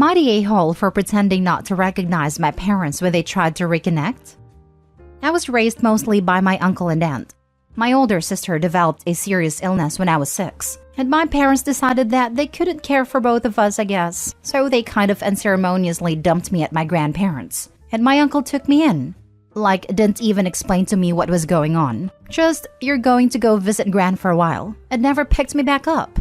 Am I the a-hole for pretending not to recognize my parents when they tried to reconnect? I was raised mostly by my uncle and aunt. My older sister developed a serious illness when I was 6, and my parents decided that they couldn't care for both of us, I guess, so they kind of unceremoniously dumped me at my grandparents, and my uncle took me in. Like, didn't even explain to me what was going on. Just, you're going to go visit Gran for a while, and never picked me back up.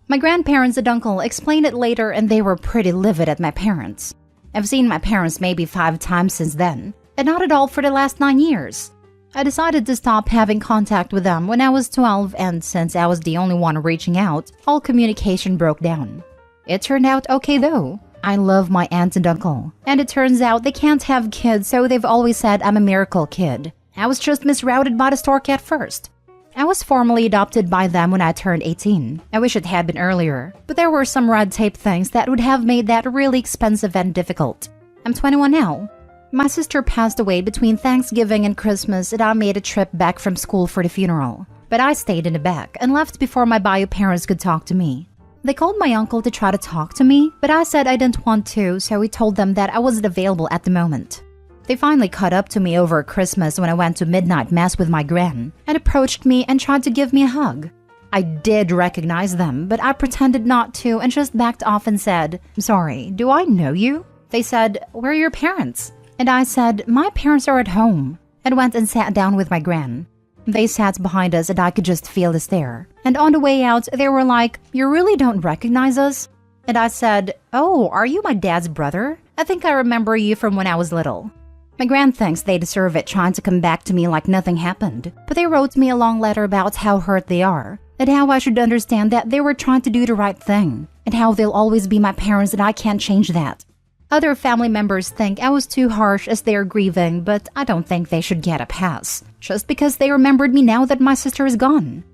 My grandparents and uncle explained it later, and they were pretty livid at my parents. I've seen my parents maybe 5 times since then, and not at all for the last 9 years. I decided to stop having contact with them when I was 12, and since I was the only one reaching out, all communication broke down. It turned out okay though. I love my aunt and uncle, and it turns out they can't have kids, so they've always said I'm a miracle kid. I was just misrouted by the stork at first. I was formally adopted by them when I turned 18. I wish it had been earlier, but there were some red tape things that would have made that really expensive and difficult. I'm 21 now. My sister passed away between Thanksgiving and Christmas, and I made a trip back from school for the funeral. But I stayed in the back and left before my bio parents could talk to me. They called my uncle to try to talk to me, but I said I didn't want to, so he told them that I wasn't available at the moment. They finally caught up to me over Christmas when I went to midnight mass with my gran and approached me and tried to give me a hug. I did recognize them, but I pretended not to and just backed off and said, "Sorry, do I know you?" They said, "Where are your parents?" And I said, "My parents are at home," and went and sat down with my gran. They sat behind us and I could just feel the stare. And on the way out, they were like, "You really don't recognize us?" And I said, "Oh, are you my dad's brother? I think I remember you from when I was little." My gran thinks they deserve it trying to come back to me like nothing happened, but they wrote me a long letter about how hurt they are, and how I should understand that they were trying to do the right thing, and how they'll always be my parents and I can't change that. Other family members think I was too harsh as they are grieving, but I don't think they should get a pass, just because they remembered me now that my sister is gone.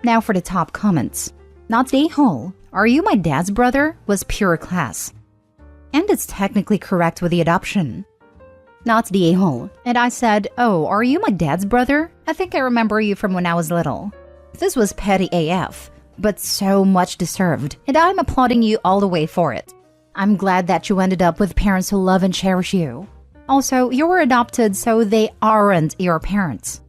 Now for the top comments. Not the a-hole. "Are you my dad's brother?" was pure class. And it's technically correct with the adoption. Not the a-hole. And I said, "Oh, are you my dad's brother? I think I remember you from when I was little." This was petty AF, but so much deserved, and I'm applauding you all the way for it. I'm glad that you ended up with parents who love and cherish you. Also, you were adopted, so they aren't your parents.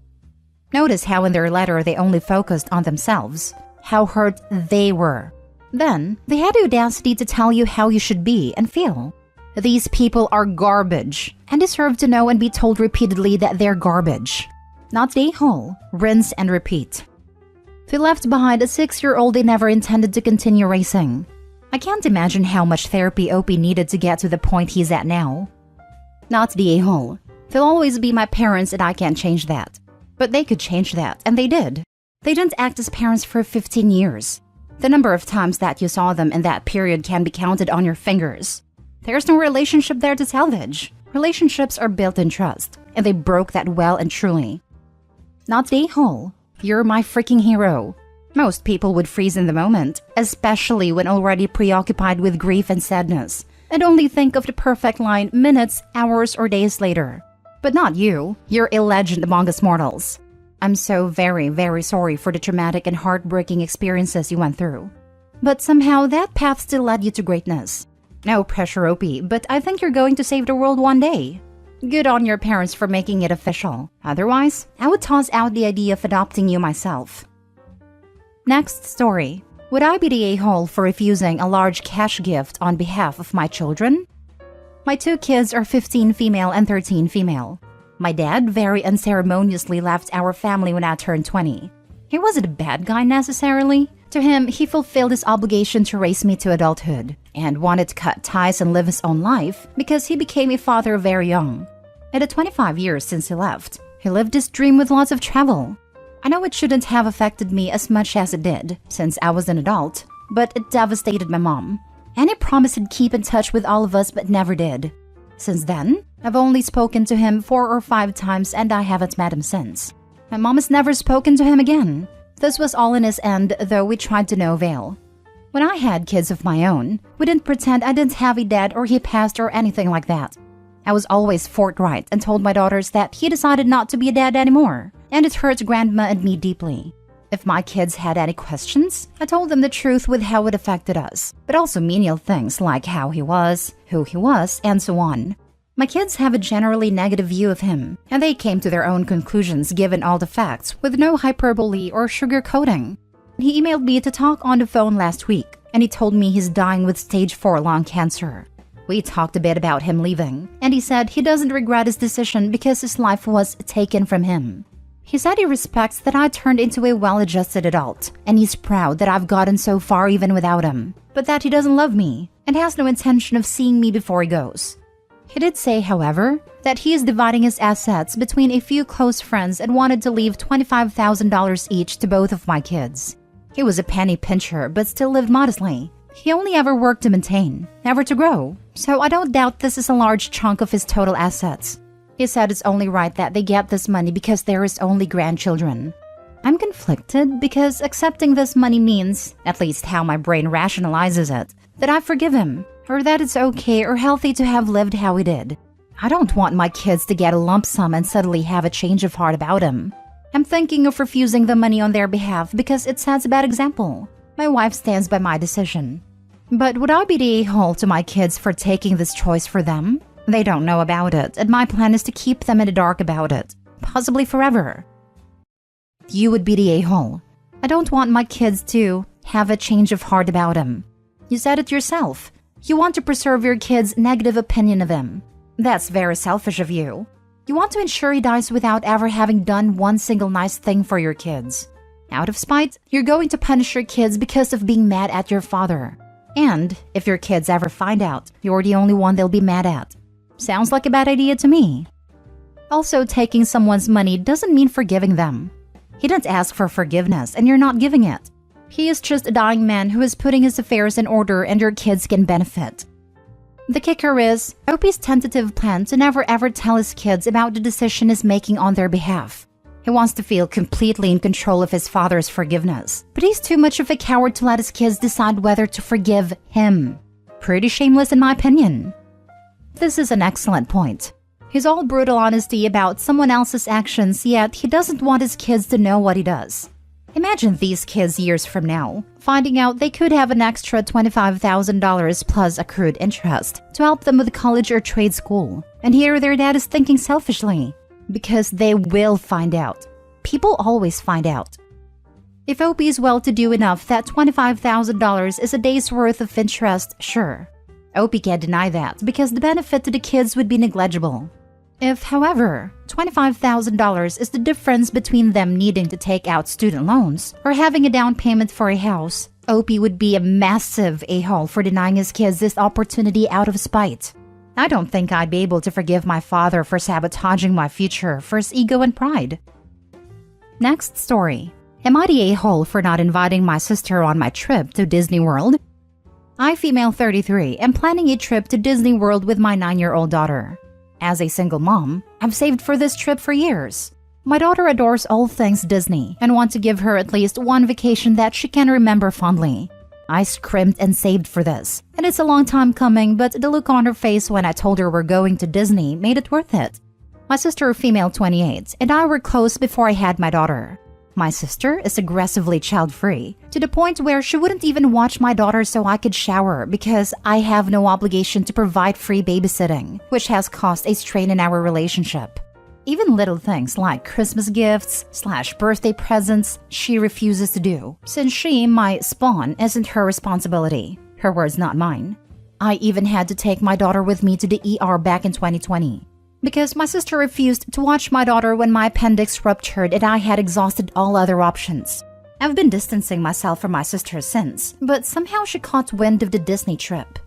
Notice how in their letter they only focused on themselves, how hurt they were. Then, they had the audacity to tell you how you should be and feel. These people are garbage, and deserve to know and be told repeatedly that they're garbage. Not the a-hole. Rinse and repeat. They left behind a 6-year-old they never intended to continue raising. I can't imagine how much therapy Opie needed to get to the point he's at now. Not the a-hole. They'll always be my parents and I can't change that. But they could change that, and they did. They didn't act as parents for 15 years. The number of times that you saw them in that period can be counted on your fingers. There's no relationship there to salvage. Relationships are built in trust, and they broke that well and truly. Not the a-hole. You're my freaking hero. Most people would freeze in the moment, especially when already preoccupied with grief and sadness, and only think of the perfect line minutes, hours, or days later. But not you. You're a legend among us mortals. I'm so very, very sorry for the traumatic and heartbreaking experiences you went through. But somehow that path still led you to greatness. No pressure, Opie, but I think you're going to save the world one day. Good on your parents for making it official. Otherwise, I would toss out the idea of adopting you myself. Next story. Would I be the a-hole for refusing a large cash gift on behalf of my children? My 2 kids are 15 female and 13 female. My dad very unceremoniously left our family when I turned 20. He wasn't a bad guy necessarily. To him, he fulfilled his obligation to raise me to adulthood and wanted to cut ties and live his own life because he became a father very young. In the 25 years since he left, he lived his dream with lots of travel. I know it shouldn't have affected me as much as it did, since I was an adult, but it devastated my mom. And he promised he'd keep in touch with all of us but never did. Since then, I've only spoken to him 4 or 5 times and I haven't met him since. My mom has never spoken to him again. This was all in his end, though we tried to no avail. When I had kids of my own, we didn't pretend I didn't have a dad or he passed or anything like that. I was always forthright and told my daughters that he decided not to be a dad anymore, and it hurt Grandma and me deeply. If my kids had any questions, I told them the truth with how it affected us, but also menial things like how he was, who he was, and so on. My kids have a generally negative view of him, and they came to their own conclusions given all the facts with no hyperbole or sugarcoating. He emailed me to talk on the phone last week, and he told me he's dying with stage 4 lung cancer. We talked a bit about him leaving, and he said he doesn't regret his decision because his life was taken from him. He said he respects that I turned into a well-adjusted adult, and he's proud that I've gotten so far even without him, but that he doesn't love me and has no intention of seeing me before he goes. He did say, however, that he is dividing his assets between a few close friends and wanted to leave $25,000 each to both of my kids. He was a penny pincher but still lived modestly. He only ever worked to maintain, never to grow, so I don't doubt this is a large chunk of his total assets. He said it's only right that they get this money because there is only grandchildren. I'm conflicted because accepting this money means, at least how my brain rationalizes it, that I forgive him, or that it's okay or healthy to have lived how he did. I don't want my kids to get a lump sum and suddenly have a change of heart about him. I'm thinking of refusing the money on their behalf because it sets a bad example. My wife stands by my decision. But would I be the a-hole to my kids for taking this choice for them? They don't know about it, and my plan is to keep them in the dark about it, possibly forever. You would be the a-hole. I don't want my kids to have a change of heart about him. You said it yourself. You want to preserve your kids' negative opinion of him. That's very selfish of you. You want to ensure he dies without ever having done one single nice thing for your kids. Out of spite, you're going to punish your kids because of being mad at your father. And if your kids ever find out, you're the only one they'll be mad at. Sounds like a bad idea to me. Also, taking someone's money doesn't mean forgiving them. He didn't ask for forgiveness, and you're not giving it. He is just a dying man who is putting his affairs in order and your kids can benefit. The kicker is Opie's tentative plan to never ever tell his kids about the decision he's making on their behalf. He wants to feel completely in control of his father's forgiveness, but he's too much of a coward to let his kids decide whether to forgive him. Pretty shameless in my opinion. This is an excellent point. He's all brutal honesty about someone else's actions, yet he doesn't want his kids to know what he does. Imagine these kids years from now, finding out they could have an extra $25,000 plus accrued interest to help them with college or trade school, and here their dad is thinking selfishly. Because they will find out. People always find out. If Opie is well-to-do enough that $25,000 is a day's worth of interest, sure. Opie can't deny that because the benefit to the kids would be negligible. If, however, $25,000 is the difference between them needing to take out student loans or having a down payment for a house, Opie would be a massive a-hole for denying his kids this opportunity out of spite. I don't think I'd be able to forgive my father for sabotaging my future for his ego and pride. Next story. Am I the a-hole for not inviting my sister on my trip to Disney World? I, female 33, am planning a trip to Disney World with my 9-year-old daughter. As a single mom, I've saved for this trip for years. My daughter adores all things Disney and want to give her at least one vacation that she can remember fondly. I scrimped and saved for this, and it's a long time coming, but the look on her face when I told her we're going to Disney made it worth it. My sister, female 28, and I were close before I had my daughter. My sister is aggressively child-free, to the point where she wouldn't even watch my daughter so I could shower because I have no obligation to provide free babysitting, which has caused a strain in our relationship. Even little things like Christmas gifts / birthday presents she refuses to do, since she, my spawn, isn't her responsibility. Her words, not mine. I even had to take my daughter with me to the ER back in 2020. Because my sister refused to watch my daughter when my appendix ruptured and I had exhausted all other options. I've been distancing myself from my sister since, but somehow she caught wind of the Disney trip.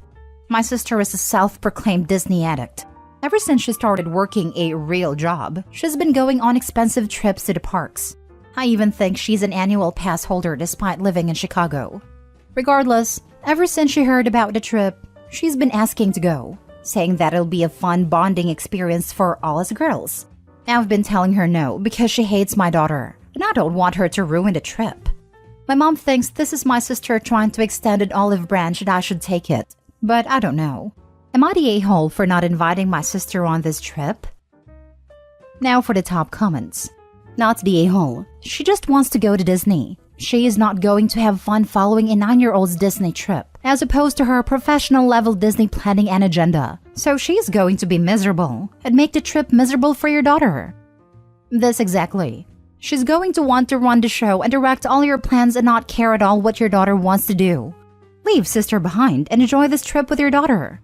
My sister is a self-proclaimed Disney addict. Ever since she started working a real job, she's been going on expensive trips to the parks. I even think she's an annual pass holder despite living in Chicago. Regardless, ever since she heard about the trip, she's been asking to go, saying that it'll be a fun bonding experience for all us girls. I've been telling her no because she hates my daughter, and I don't want her to ruin the trip. My mom thinks this is my sister trying to extend an olive branch and I should take it, but I don't know. Am I the a-hole for not inviting my sister on this trip? Now for the top comments. Not the a-hole. She just wants to go to Disney. She is not going to have fun following a 9-year-old's Disney trip, as opposed to her professional-level Disney planning and agenda. So she is going to be miserable and make the trip miserable for your daughter. This exactly. She's going to want to run the show and direct all your plans and not care at all what your daughter wants to do. Leave sister behind and enjoy this trip with your daughter.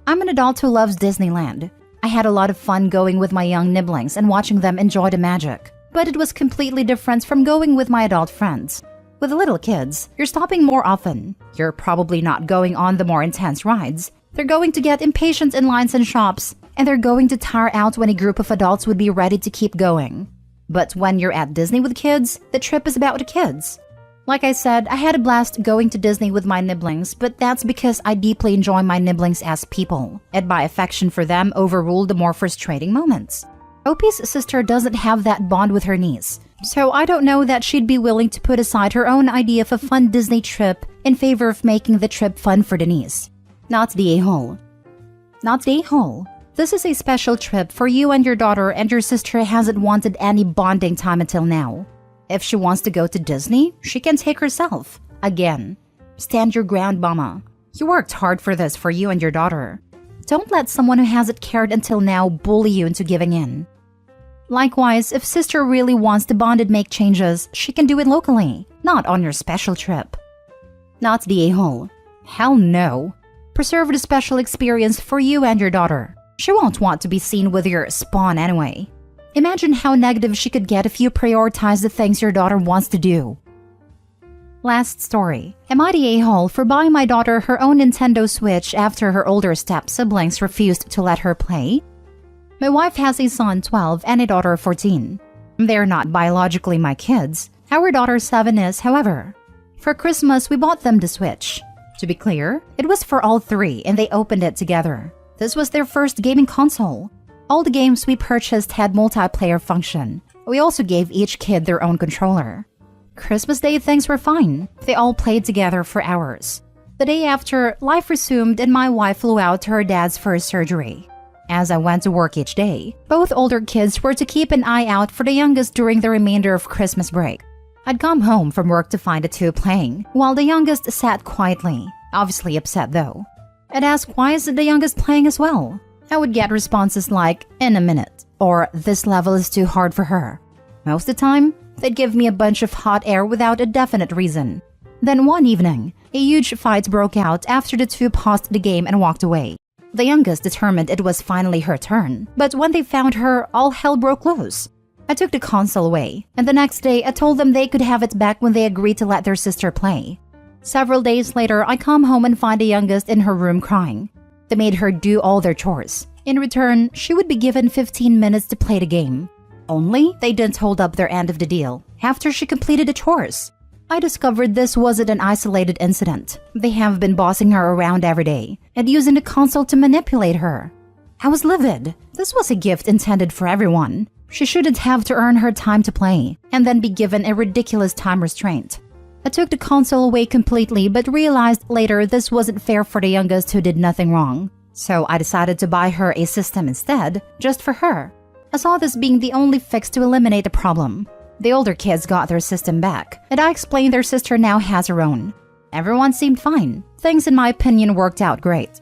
I'm an adult who loves Disneyland. I had a lot of fun going with my young nibblings and watching them enjoy the magic. But it was completely different from going with my adult friends. With the little kids, you're stopping more often. You're probably not going on the more intense rides. They're going to get impatient in lines and shops, and they're going to tire out when a group of adults would be ready to keep going. But when you're at Disney with kids, the trip is about the kids. Like I said, I had a blast going to Disney with my nibblings, but that's because I deeply enjoy my nibblings as people, and my affection for them overruled the more frustrating moments. Opie's sister doesn't have that bond with her niece, so I don't know that she'd be willing to put aside her own idea of a fun Disney trip in favor of making the trip fun for the niece. Not the a-hole. Not the a-hole. This is a special trip for you and your sister hasn't wanted any bonding time until now. If she wants to go to Disney, she can take herself. Again. Stand your ground, mama. You worked hard for this for you and your daughter. Don't let someone who hasn't cared until now bully you into giving in. Likewise, if sister really wants to bond and make changes, she can do it locally, not on your special trip. Not the a-hole. Hell no. Preserve the special experience for you and your daughter. She won't want to be seen with your spawn anyway. Imagine how negative she could get if you prioritize the things your daughter wants to do. Last story. Am I the a-hole for buying my daughter her own Nintendo Switch after her older step-siblings refused to let her play? My wife has a son 12 and a daughter 14. They're not biologically my kids. Our daughter 7 is, however. For Christmas, we bought them the Switch. To be clear, it was for all three and they opened it together. This was their first gaming console. All the games we purchased had multiplayer function. We also gave each kid their own controller. Christmas Day, things were fine. They all played together for hours. The day after, life resumed and my wife flew out to her dad's for his surgery. As I went to work each day, both older kids were to keep an eye out for the youngest during the remainder of Christmas break. I'd come home from work to find the two playing, while the youngest sat quietly, obviously upset though. I'd ask why is the youngest playing as well? I would get responses like, in a minute, or this level is too hard for her. Most of the time, they'd give me a bunch of hot air without a definite reason. Then one evening, a huge fight broke out after the two paused the game and walked away. The youngest determined it was finally her turn, but when they found her, all hell broke loose. I took the console away, and the next day I told them they could have it back when they agreed to let their sister play. Several days later, I come home and find the youngest in her room crying. They made her do all their chores. In return, she would be given 15 minutes to play the game. Only, they didn't hold up their end of the deal after she completed the chores. I discovered this wasn't an isolated incident. They have been bossing her around every day and using the console to manipulate her. I was livid. This was a gift intended for everyone. She shouldn't have to earn her time to play and then be given a ridiculous time restraint. I took the console away completely but realized later this wasn't fair for the youngest who did nothing wrong. So I decided to buy her a system instead, just for her. I saw this being the only fix to eliminate the problem. The older kids got their system back, and I explained their sister now has her own. Everyone seemed fine. Things, in my opinion, worked out great.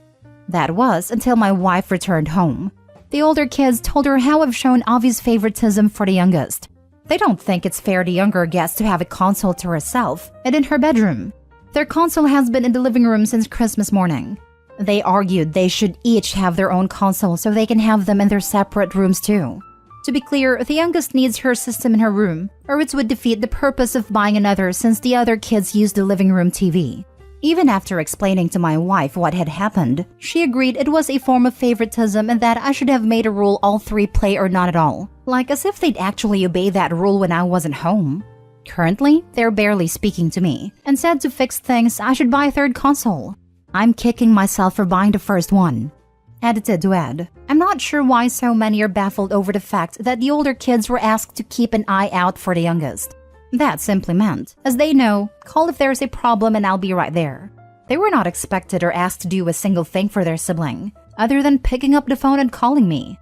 That was until my wife returned home. The older kids told her how I've shown obvious favoritism for the youngest. They don't think it's fair the younger gets to have a console to herself and in her bedroom. Their console has been in the living room since Christmas morning. They argued they should each have their own console so they can have them in their separate rooms too. To be clear, the youngest needs her system in her room, or it would defeat the purpose of buying another since the other kids use the living room TV. Even after explaining to my wife what had happened, she agreed it was a form of favoritism and that I should have made a rule all three play or not at all, like as if they'd actually obey that rule when I wasn't home. Currently, they're barely speaking to me, and said to fix things I should buy a third console. I'm kicking myself for buying the first one. Edited to add, I'm not sure why so many are baffled over the fact that the older kids were asked to keep an eye out for the youngest. That simply meant, as they know, call if there's a problem and I'll be right there. They were not expected or asked to do a single thing for their sibling, other than picking up the phone and calling me.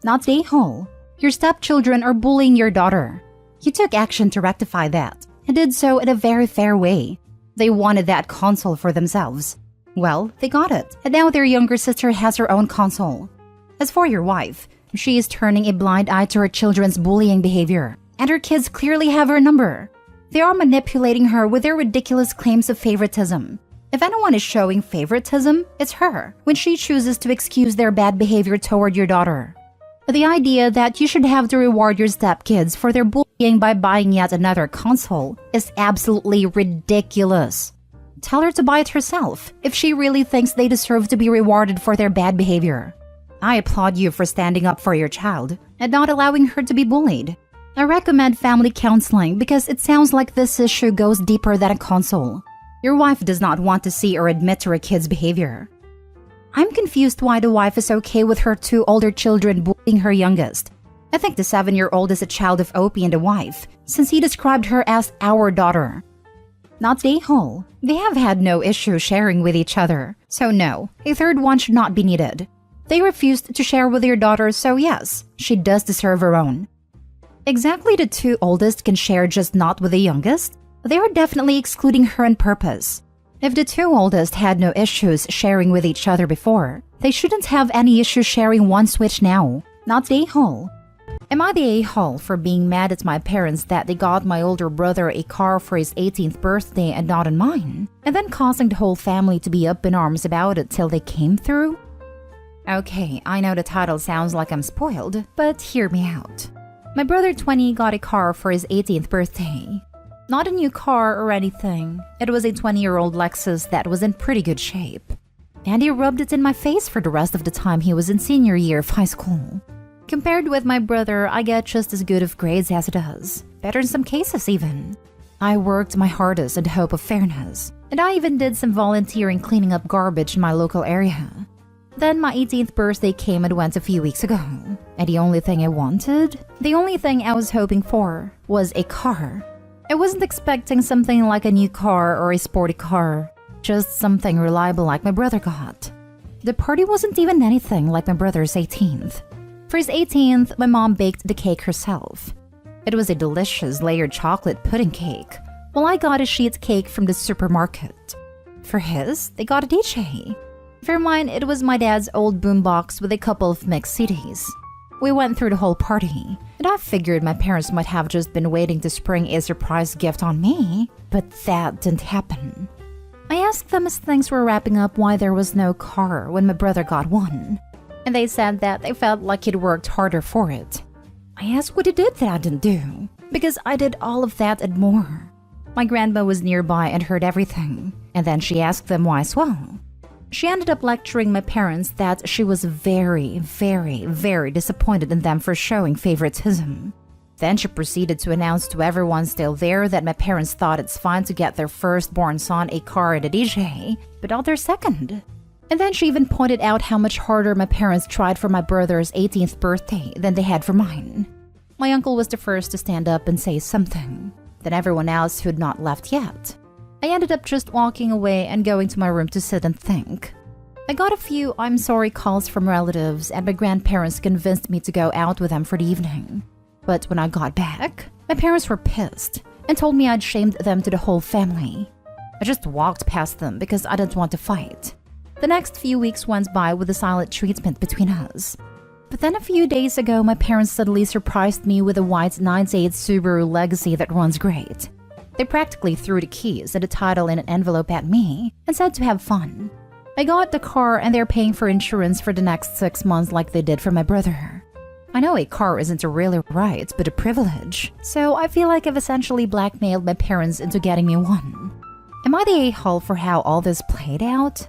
Not the a-hole. Your stepchildren are bullying your daughter. You took action to rectify that. and did so in a very fair way. They wanted that console for themselves. Well, they got it, and now their younger sister has her own console. As for your wife, she is turning a blind eye to her children's bullying behavior, and her kids clearly have her number. They are manipulating her with their ridiculous claims of favoritism. If anyone is showing favoritism, it's her, when she chooses to excuse their bad behavior toward your daughter. The idea that you should have to reward your stepkids for their bullying by buying yet another console is absolutely ridiculous. Tell her to buy it herself if she really thinks they deserve to be rewarded for their bad behavior. I applaud you for standing up for your child and not allowing her to be bullied. I recommend family counseling because it sounds like this issue goes deeper than a console. Your wife does not want to see or admit to her kid's behavior. I'm confused why the wife is okay with her two older children bullying her youngest. I think the 7-year-old is a child of Opie and the wife, since he described her as our daughter. Not the a-hole. They have had no issue sharing with each other, so no, a third one should not be needed. They refused to share with your daughter, so yes, she does deserve her own. Exactly the two oldest can share, just not with the youngest? They are definitely excluding her on purpose. If the two oldest had no issues sharing with each other before, they shouldn't have any issues sharing one Switch now. Not the a-hole. Am I the a-hole for being mad at my parents that they got my older brother a car for his 18th birthday and not on mine, and then causing the whole family to be up in arms about it till they came through? Okay, I know the title sounds like I'm spoiled, but hear me out. My brother 20 got a car for his 18th birthday. Not a new car or anything. It was a 20-year-old Lexus that was in pretty good shape. And he rubbed it in my face for the rest of the time he was in senior year of high school. Compared with my brother, I get just as good of grades as he does. Better in some cases even. I worked my hardest in the hope of fairness. And I even did some volunteering cleaning up garbage in my local area. Then my 18th birthday came and went a few weeks ago. And the only thing I wanted, the only thing I was hoping for, was a car. I wasn't expecting something like a new car or a sporty car, just something reliable like my brother got. The party wasn't even anything like my brother's 18th. For his 18th, my mom baked the cake herself. It was a delicious layered chocolate pudding cake, while I got a sheet cake from the supermarket. For his, they got a DJ. For mine, it was my dad's old boombox with a couple of mixed CDs. We went through the whole party, and I figured my parents might have just been waiting to spring a surprise gift on me, but that didn't happen. I asked them as things were wrapping up why there was no car when my brother got one, and they said that they felt like he'd worked harder for it. I asked what he did that I didn't do, because I did all of that and more. My grandma was nearby and heard everything, and then she asked them why as well. She ended up lecturing my parents that she was very, very, very disappointed in them for showing favoritism. Then she proceeded to announce to everyone still there that my parents thought it's fine to get their firstborn son a car and a DJ, but not their second. And then she even pointed out how much harder my parents tried for my brother's 18th birthday than they had for mine. My uncle was the first to stand up and say something, then everyone else who'd not left yet. I ended up just walking away and going to my room to sit and think. I got a few I'm sorry calls from relatives, and my grandparents convinced me to go out with them for the evening. But when I got back, my parents were pissed and told me I'd shamed them to the whole family. I just walked past them because I didn't want to fight. The next few weeks went by with a silent treatment between us. But then a few days ago, my parents suddenly surprised me with a white 98 Subaru Legacy that runs great. They practically threw the keys and the title in an envelope at me and said to have fun. I got the car and they're paying for insurance for the next 6 months like they did for my brother. I know a car isn't a really right, but a privilege, so I feel like I've essentially blackmailed my parents into getting me one. Am I the a-hole for how all this played out?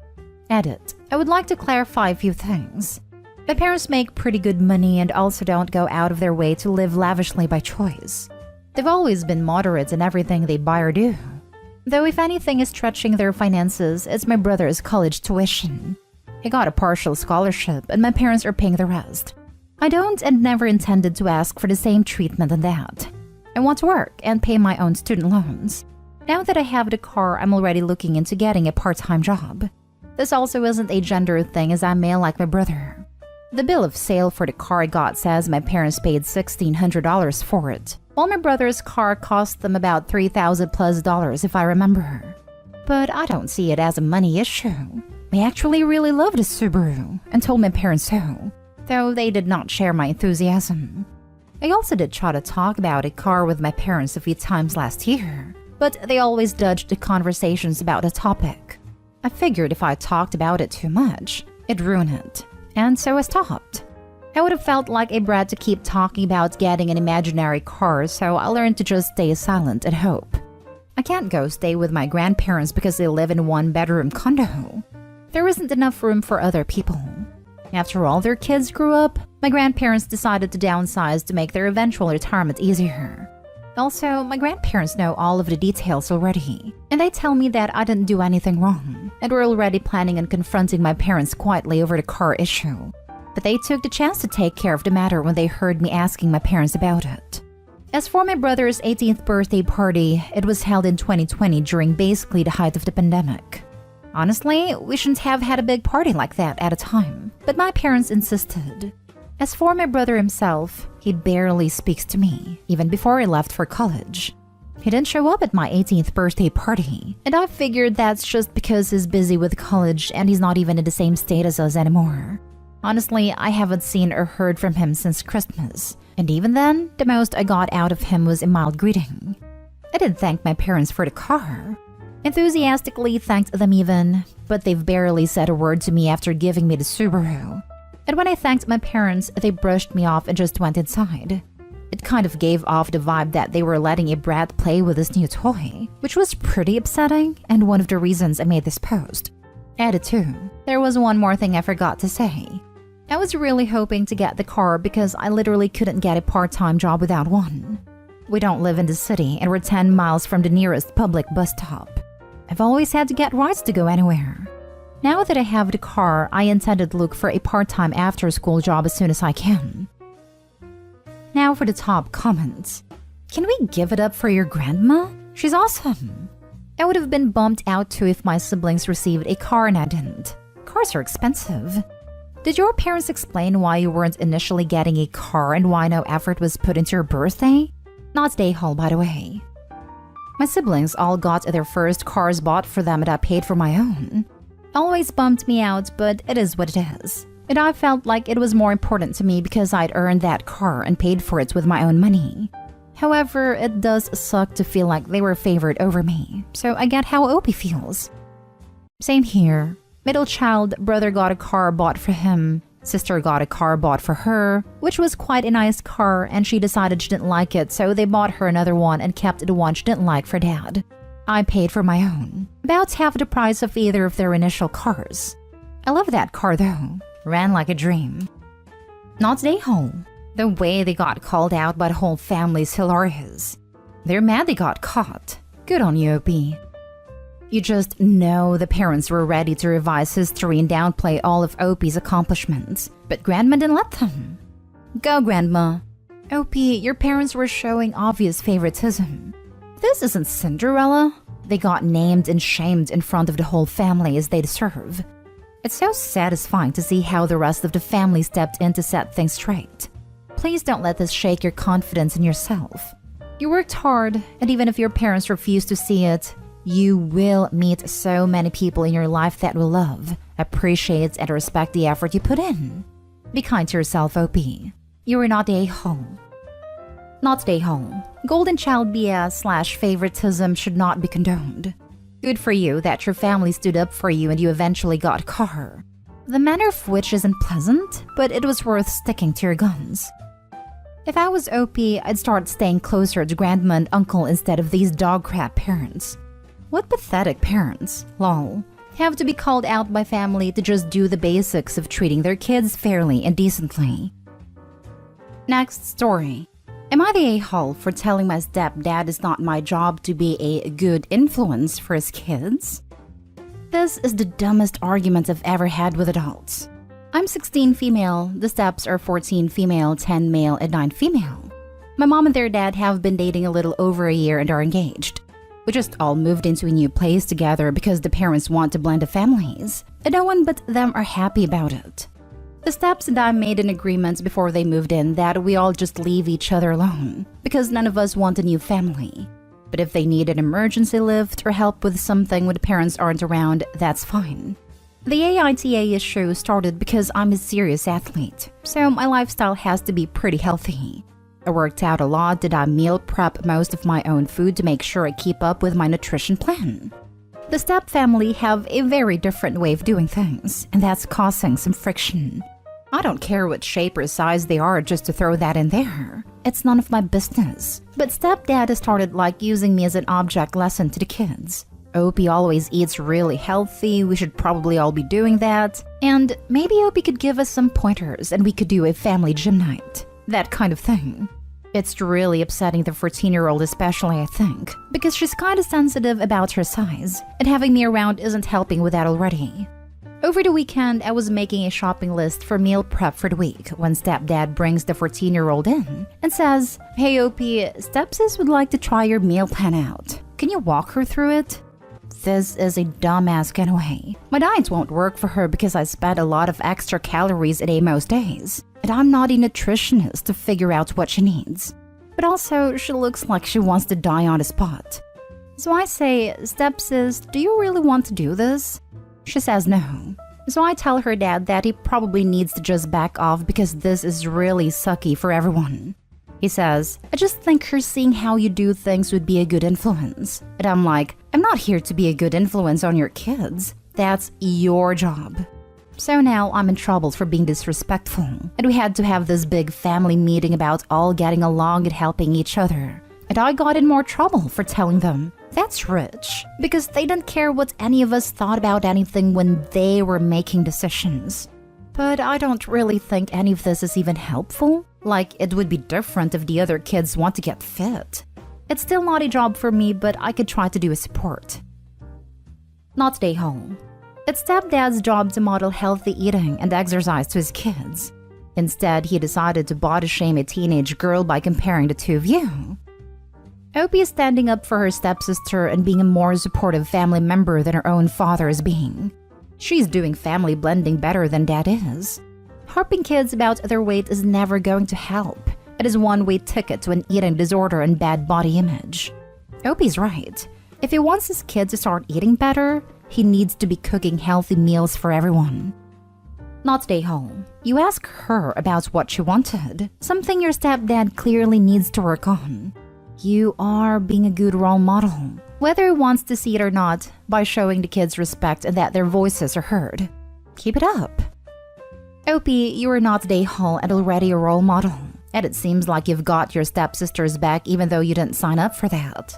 Edit. I would like to clarify a few things. My parents make pretty good money and also don't go out of their way to live lavishly by choice. They've always been moderate in everything they buy or do. Though if anything is stretching their finances, it's my brother's college tuition. He got a partial scholarship and my parents are paying the rest. I don't and never intended to ask for the same treatment than that. I want to work and pay my own student loans. Now that I have the car, I'm already looking into getting a part-time job. This also isn't a gender thing as I'm male like my brother. The bill of sale for the car I got says my parents paid $1,600 for it. while my brother's car cost them about $3,000 plus if I remember. But I don't see it as a money issue. I actually really loved a Subaru and told my parents so, though they did not share my enthusiasm. I also did try to talk about a car with my parents a few times last year, but they always dodged the conversations about the topic. I figured if I talked about it too much, it'd ruin it, and so I stopped. I would have felt like a brat to keep talking about getting an imaginary car, so I learned to just stay silent and hope. I can't go stay with my grandparents because they live in a one-bedroom condo. There isn't enough room for other people. After all their kids grew up, my grandparents decided to downsize to make their eventual retirement easier. Also, my grandparents know all of the details already, and they tell me that I didn't do anything wrong, and were already planning on confronting my parents quietly over the car issue. But they took the chance to take care of the matter when they heard me asking my parents about it. As for my brother's 18th birthday party, it was held in 2020 during basically the height of the pandemic. Honestly, we shouldn't have had a big party like that at a time, but my parents insisted. As for my brother himself, he barely speaks to me, even before I left for college. He didn't show up at my 18th birthday party, and I figured that's just because he's busy with college and he's not even in the same state as us anymore. Honestly, I haven't seen or heard from him since Christmas, and even then, the most I got out of him was a mild greeting. I did thank my parents for the car. Enthusiastically thanked them even, but they've barely said a word to me after giving me the Subaru. And when I thanked my parents, they brushed me off and just went inside. It kind of gave off the vibe that they were letting a brat play with this new toy, which was pretty upsetting and one of the reasons I made this post. Added to, there was one more thing I forgot to say. I was really hoping to get the car because I literally couldn't get a part-time job without one. We don't live in the city and we're 10 miles from the nearest public bus stop. I've always had to get rides to go anywhere. Now that I have the car, I intended to look for a part-time after-school job as soon as I can. Now for the top comments. Can we give it up for your grandma? She's awesome. I would have been bummed out too if my siblings received a car and I didn't. Cars are expensive. Did your parents explain why you weren't initially getting a car and why no effort was put into your birthday? Not day haul, by the way. My siblings all got their first cars bought for them and I paid for my own. Always bummed me out, but it is what it is. And I felt like it was more important to me because I'd earned that car and paid for it with my own money. However, it does suck to feel like they were favored over me, so I get how Opie feels. Same here. Middle child, brother got a car bought for him. Sister got a car bought for her, which was quite a nice car, and she decided she didn't like it, so they bought her another one and kept the one she didn't like for dad. I paid for my own, about half the price of either of their initial cars. I love that car though, ran like a dream. Not day home. The way they got called out by the whole family is hilarious. They're mad they got caught. Good on you, Opie. You just know the parents were ready to revise history and downplay all of Opie's accomplishments, but Grandma didn't let them. Go, Grandma. Opie, your parents were showing obvious favoritism. This isn't Cinderella. They got named and shamed in front of the whole family as they deserve. It's so satisfying to see how the rest of the family stepped in to set things straight. Please don't let this shake your confidence in yourself. You worked hard, and even if your parents refuse to see it, you will meet so many people in your life that will love, appreciate, and respect the effort you put in. Be kind to yourself, Opie. You are not a hole. Not a hole. Golden child BS/favoritism should not be condoned. Good for you that your family stood up for you and you eventually got a car. The manner of which isn't pleasant, but it was worth sticking to your guns. If I was Opie, I'd start staying closer to grandma and uncle instead of these dog crap parents. What pathetic parents, lol, have to be called out by family to just do the basics of treating their kids fairly and decently. Next story. Am I the a-hole for telling my stepdad it's not my job to be a good influence for his kids? This is the dumbest argument I've ever had with adults. I'm 16 female, the steps are 14 female, 10 male, and 9 female. My mom and their dad have been dating a little over a year and are engaged. We just all moved into a new place together because the parents want to blend the families, and no one but them are happy about it. The steps and I made an agreement before they moved in that we all just leave each other alone because none of us want a new family. But if they need an emergency lift or help with something when the parents aren't around, that's fine. The AITA issue started because I'm a serious athlete, so my lifestyle has to be pretty healthy. I worked out a lot and I meal prep most of my own food to make sure I keep up with my nutrition plan. The step family have a very different way of doing things, and that's causing some friction. I don't care what shape or size they are, just to throw that in there. It's none of my business. But stepdad has started using me as an object lesson to the kids. Opie always eats really healthy, we should probably all be doing that. And maybe Opie could give us some pointers and we could do a family gym night. That kind of thing. It's really upsetting the 14-year-old especially, I think, because she's kind of sensitive about her size, and having me around isn't helping with that already. Over the weekend, I was making a shopping list for meal prep for the week when stepdad brings the 14-year-old in and says, "Hey Opie, stepsis would like to try your meal plan out. Can you walk her through it?" This is a dumbass getaway. My diet won't work for her because I spend a lot of extra calories a day most days. And I'm not a nutritionist to figure out what she needs. But also, she looks like she wants to die on the spot. So I say, "Stepsis, do you really want to do this?" She says no. So I tell her dad that he probably needs to just back off because this is really sucky for everyone. He says, "I just think her seeing how you do things would be a good influence." And I'm like, "I'm not here to be a good influence on your kids. That's your job." So now I'm in trouble for being disrespectful, and we had to have this big family meeting about all getting along and helping each other. And I got in more trouble for telling them, that's rich, because they didn't care what any of us thought about anything when they were making decisions. But I don't really think any of this is even helpful. It would be different if the other kids want to get fit. It's still not a job for me, but I could try to do a support. Not stay home. It's stepdad's job to model healthy eating and exercise to his kids. Instead, he decided to body shame a teenage girl by comparing the two of you. Opie is standing up for her stepsister and being a more supportive family member than her own father is being. She's doing family blending better than dad is. Harping kids about their weight is never going to help. It is a one-way ticket to an eating disorder and bad body image. Opie's right. If he wants his kids to start eating better, he needs to be cooking healthy meals for everyone. Not stay home. You ask her about what she wanted, something your stepdad clearly needs to work on. You are being a good role model, whether he wants to see it or not, by showing the kids respect and that their voices are heard. Keep it up. Opie, you are not day-hall and already a role model, and it seems like you've got your stepsister's back even though you didn't sign up for that.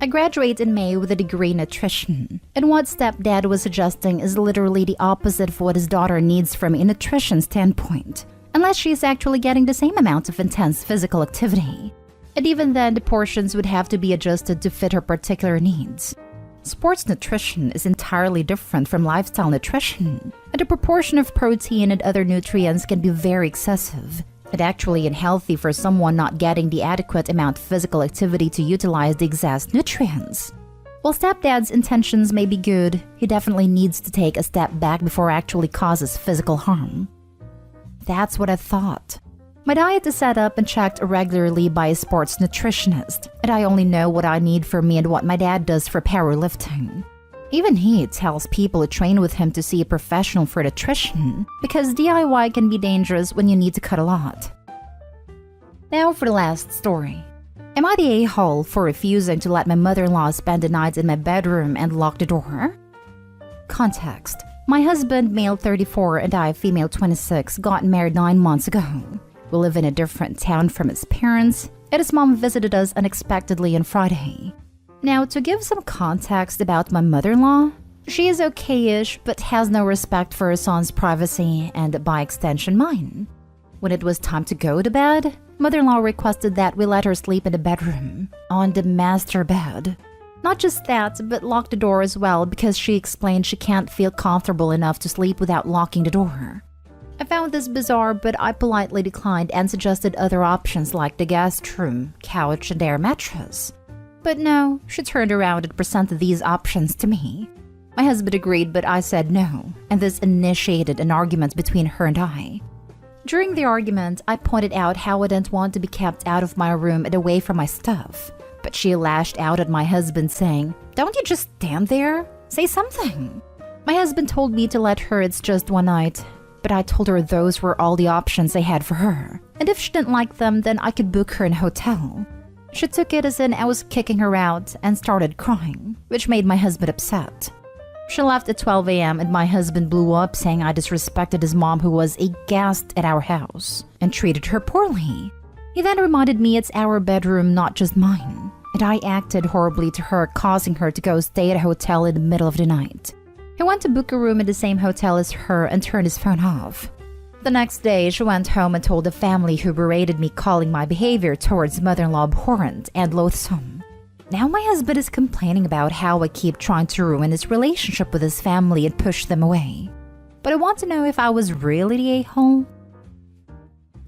I graduate in May with a degree in nutrition, and what stepdad was suggesting is literally the opposite of what his daughter needs from a nutrition standpoint, unless she's actually getting the same amount of intense physical activity. And even then, the portions would have to be adjusted to fit her particular needs. Sports nutrition is entirely different from lifestyle nutrition, and the proportion of protein and other nutrients can be very excessive, and actually unhealthy for someone not getting the adequate amount of physical activity to utilize the exact nutrients. While stepdad's intentions may be good, he definitely needs to take a step back before it actually causes physical harm. That's what I thought. My diet is set up and checked regularly by a sports nutritionist, and I only know what I need for me and what my dad does for powerlifting. Even he tells people to train with him to see a professional for nutrition, because DIY can be dangerous when you need to cut a lot. Now for the last story. Am I the a-hole for refusing to let my mother-in-law spend the night in my bedroom and lock the door? Context. My husband, male 34, and I, female 26, got married 9 months ago. We live in a different town from his parents, and his mom visited us unexpectedly on Friday. Now, to give some context about my mother-in-law, she is okay-ish but has no respect for her son's privacy and, by extension, mine. When it was time to go to bed, mother-in-law requested that we let her sleep in the bedroom, on the master bed. Not just that, but lock the door as well because she explained she can't feel comfortable enough to sleep without locking the door. I found this bizarre, but I politely declined and suggested other options like the guest room, couch, and air mattress. But no, she turned around and presented these options to me. My husband agreed, but I said no, and this initiated an argument between her and I. During the argument, I pointed out how I didn't want to be kept out of my room and away from my stuff. But she lashed out at my husband saying, "Don't you just stand there? Say something." My husband told me to let her, it's just one night. But I told her those were all the options I had for her. And if she didn't like them, then I could book her in a hotel. She took it as in I was kicking her out and started crying, which made my husband upset. She left at 12 a.m. and my husband blew up saying I disrespected his mom who was a guest at our house and treated her poorly. He then reminded me it's our bedroom, not just mine. And I acted horribly to her, causing her to go stay at a hotel in the middle of the night. He went to book a room in the same hotel as her and turned his phone off. The next day, she went home and told the family, who berated me, calling my behavior towards mother-in-law abhorrent and loathsome. Now my husband is complaining about how I keep trying to ruin his relationship with his family and push them away. But I want to know if I was really the a-hole.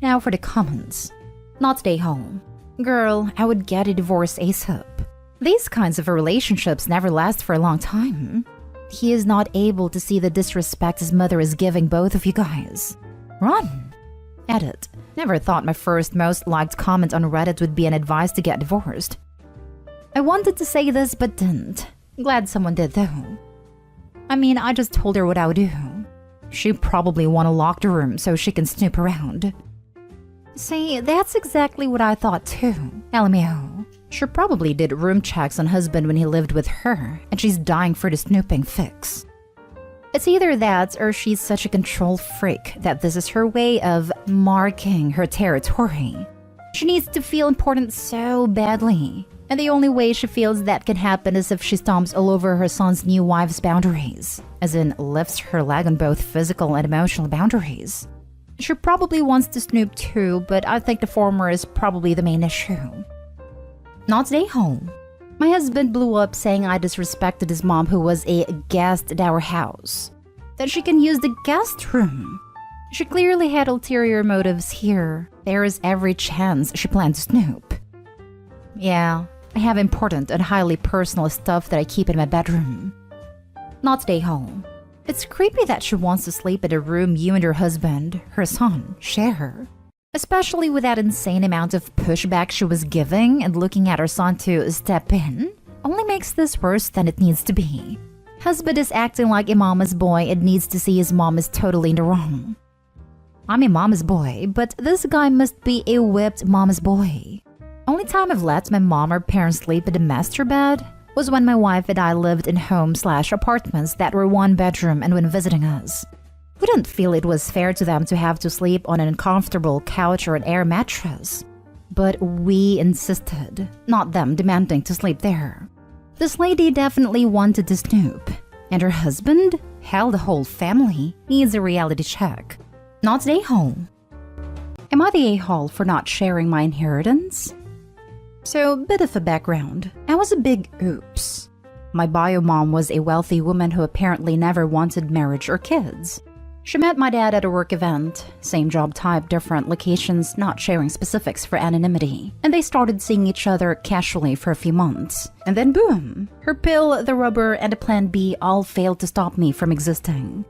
Now for the comments. Not the a-hole. Girl, I would get a divorce ASAP. These kinds of relationships never last for a long time. He is not able to see the disrespect his mother is giving both of you guys. Run. Edit. Never thought my first most liked comment on Reddit would be an advice to get divorced. I wanted to say this but didn't. Glad someone did though. I mean, I just told her what I would do. She probably want to lock the room so she can snoop around. See, that's exactly what I thought too. LMAO. She probably did room checks on husband when he lived with her, and she's dying for the snooping fix. It's either that or she's such a control freak that this is her way of marking her territory. She needs to feel important so badly, and the only way she feels that can happen is if she stomps all over her son's new wife's boundaries, as in lifts her leg on both physical and emotional boundaries. She probably wants to snoop too, but I think the former is probably the main issue. Not stay home. My husband blew up saying I disrespected his mom who was a guest at our house. That she can use the guest room. She clearly had ulterior motives here. There is every chance she planned to snoop. Yeah, I have important and highly personal stuff that I keep in my bedroom. Not stay home. It's creepy that she wants to sleep in a room you and her husband, her son, share. Especially with that insane amount of pushback she was giving, and looking at her son to step in only makes this worse than it needs to be. Husband is acting like a mama's boy and needs to see his mom is totally in the wrong. I'm a mama's boy, but this guy must be a whipped mama's boy. Only time I've let my mom or parents sleep in the master bed was when my wife and I lived in home/apartments that were one bedroom and when visiting us. We didn't feel it was fair to them to have to sleep on an uncomfortable couch or an air mattress. But we insisted, not them demanding to sleep there. This lady definitely wanted to snoop. And her husband? Hell, the whole family needs a reality check. Not the a-hole. Am I the a-hole for not sharing my inheritance? So, bit of a background. I was a big oops. My bio mom was a wealthy woman who apparently never wanted marriage or kids. She met my dad at a work event, same job type, different locations, not sharing specifics for anonymity, and they started seeing each other casually for a few months. And then boom! Her pill, the rubber, and a plan B all failed to stop me from existing.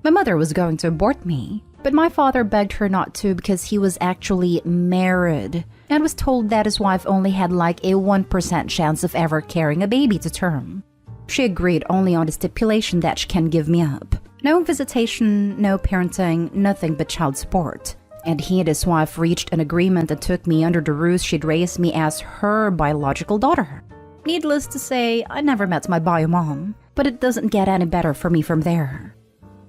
My mother was going to abort me, but my father begged her not to because he was actually married and was told that his wife only had like a 1% chance of ever carrying a baby to term. She agreed only on the stipulation that she can give me up. No visitation, no parenting, nothing but child support. And he and his wife reached an agreement and took me under the ruse she'd raise me as her biological daughter. Needless to say, I never met my bio mom, but it doesn't get any better for me from there.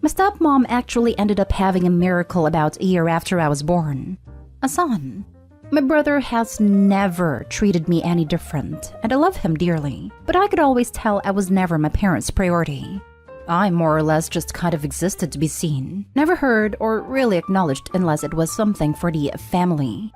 My stepmom actually ended up having a miracle about a year after I was born. A son. My brother has never treated me any different, and I love him dearly, but I could always tell I was never my parents' priority. I more or less just kind of existed to be seen, never heard or really acknowledged unless it was something for the family.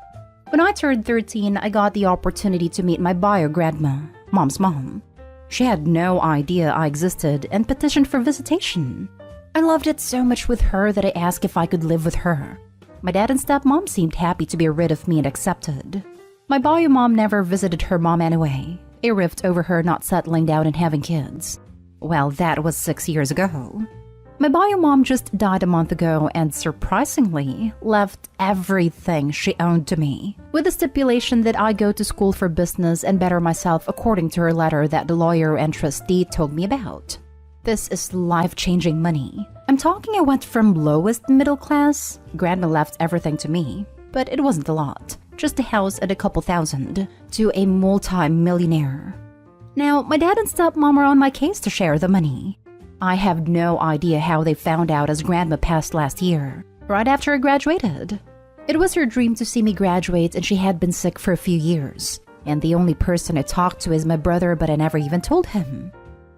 When I turned 13, I got the opportunity to meet my bio grandma, mom's mom. She had no idea I existed and petitioned for visitation. I loved it so much with her that I asked if I could live with her. My dad and stepmom seemed happy to be rid of me and accepted. My bio mom never visited her mom anyway, a rift over her not settling down and having kids. Well, that was 6 years ago. My bio mom just died a month ago and surprisingly left everything she owned to me, with the stipulation that I go to school for business and better myself according to her letter that the lawyer and trustee told me about. This is life-changing money. I'm talking I went from lowest middle class, grandma left everything to me, but it wasn't a lot, just a house and a couple thousand, to a multi-millionaire. Now, my dad and stepmom are on my case to share the money. I have no idea how they found out as grandma passed last year, right after I graduated. It was her dream to see me graduate and she had been sick for a few years. And the only person I talked to is my brother, but I never even told him.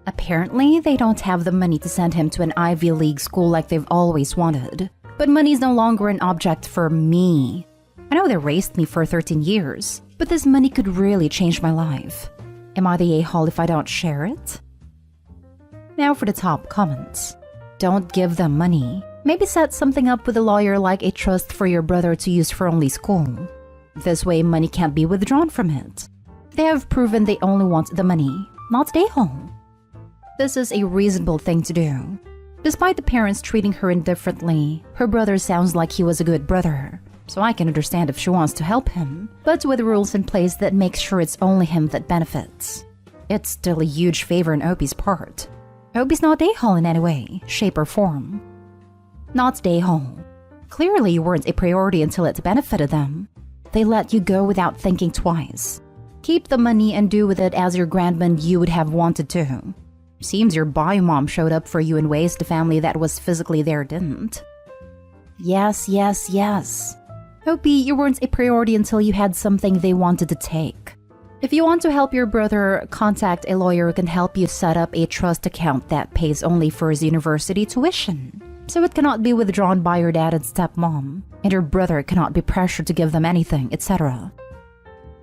Apparently, they don't have the money to send him to an Ivy League school like they've always wanted. But money's no longer an object for me. I know they raised me for 13 years, but this money could really change my life. Am I the a-hole if I don't share it? Now for the top comments. Don't give them money. Maybe set something up with a lawyer like a trust for your brother to use for only school. This way money can't be withdrawn from it. They have proven they only want the money, not the a-hole. This is a reasonable thing to do. Despite the parents treating her indifferently, her brother sounds like he was a good brother, so I can understand if she wants to help him, but with rules in place that make sure it's only him that benefits. It's still a huge favor on Opie's part. Opie's not a-hole in any way, shape or form. Not a-hole. Clearly you weren't a priority until it benefited them. They let you go without thinking twice. Keep the money and do with it as your grandman you would have wanted to. Seems your bio mom showed up for you in ways the family that was physically there didn't. Yes. Opie, you weren't a priority until you had something they wanted to take. If you want to help your brother, contact a lawyer who can help you set up a trust account that pays only for his university tuition, so it cannot be withdrawn by your dad and stepmom, and your brother cannot be pressured to give them anything, etc.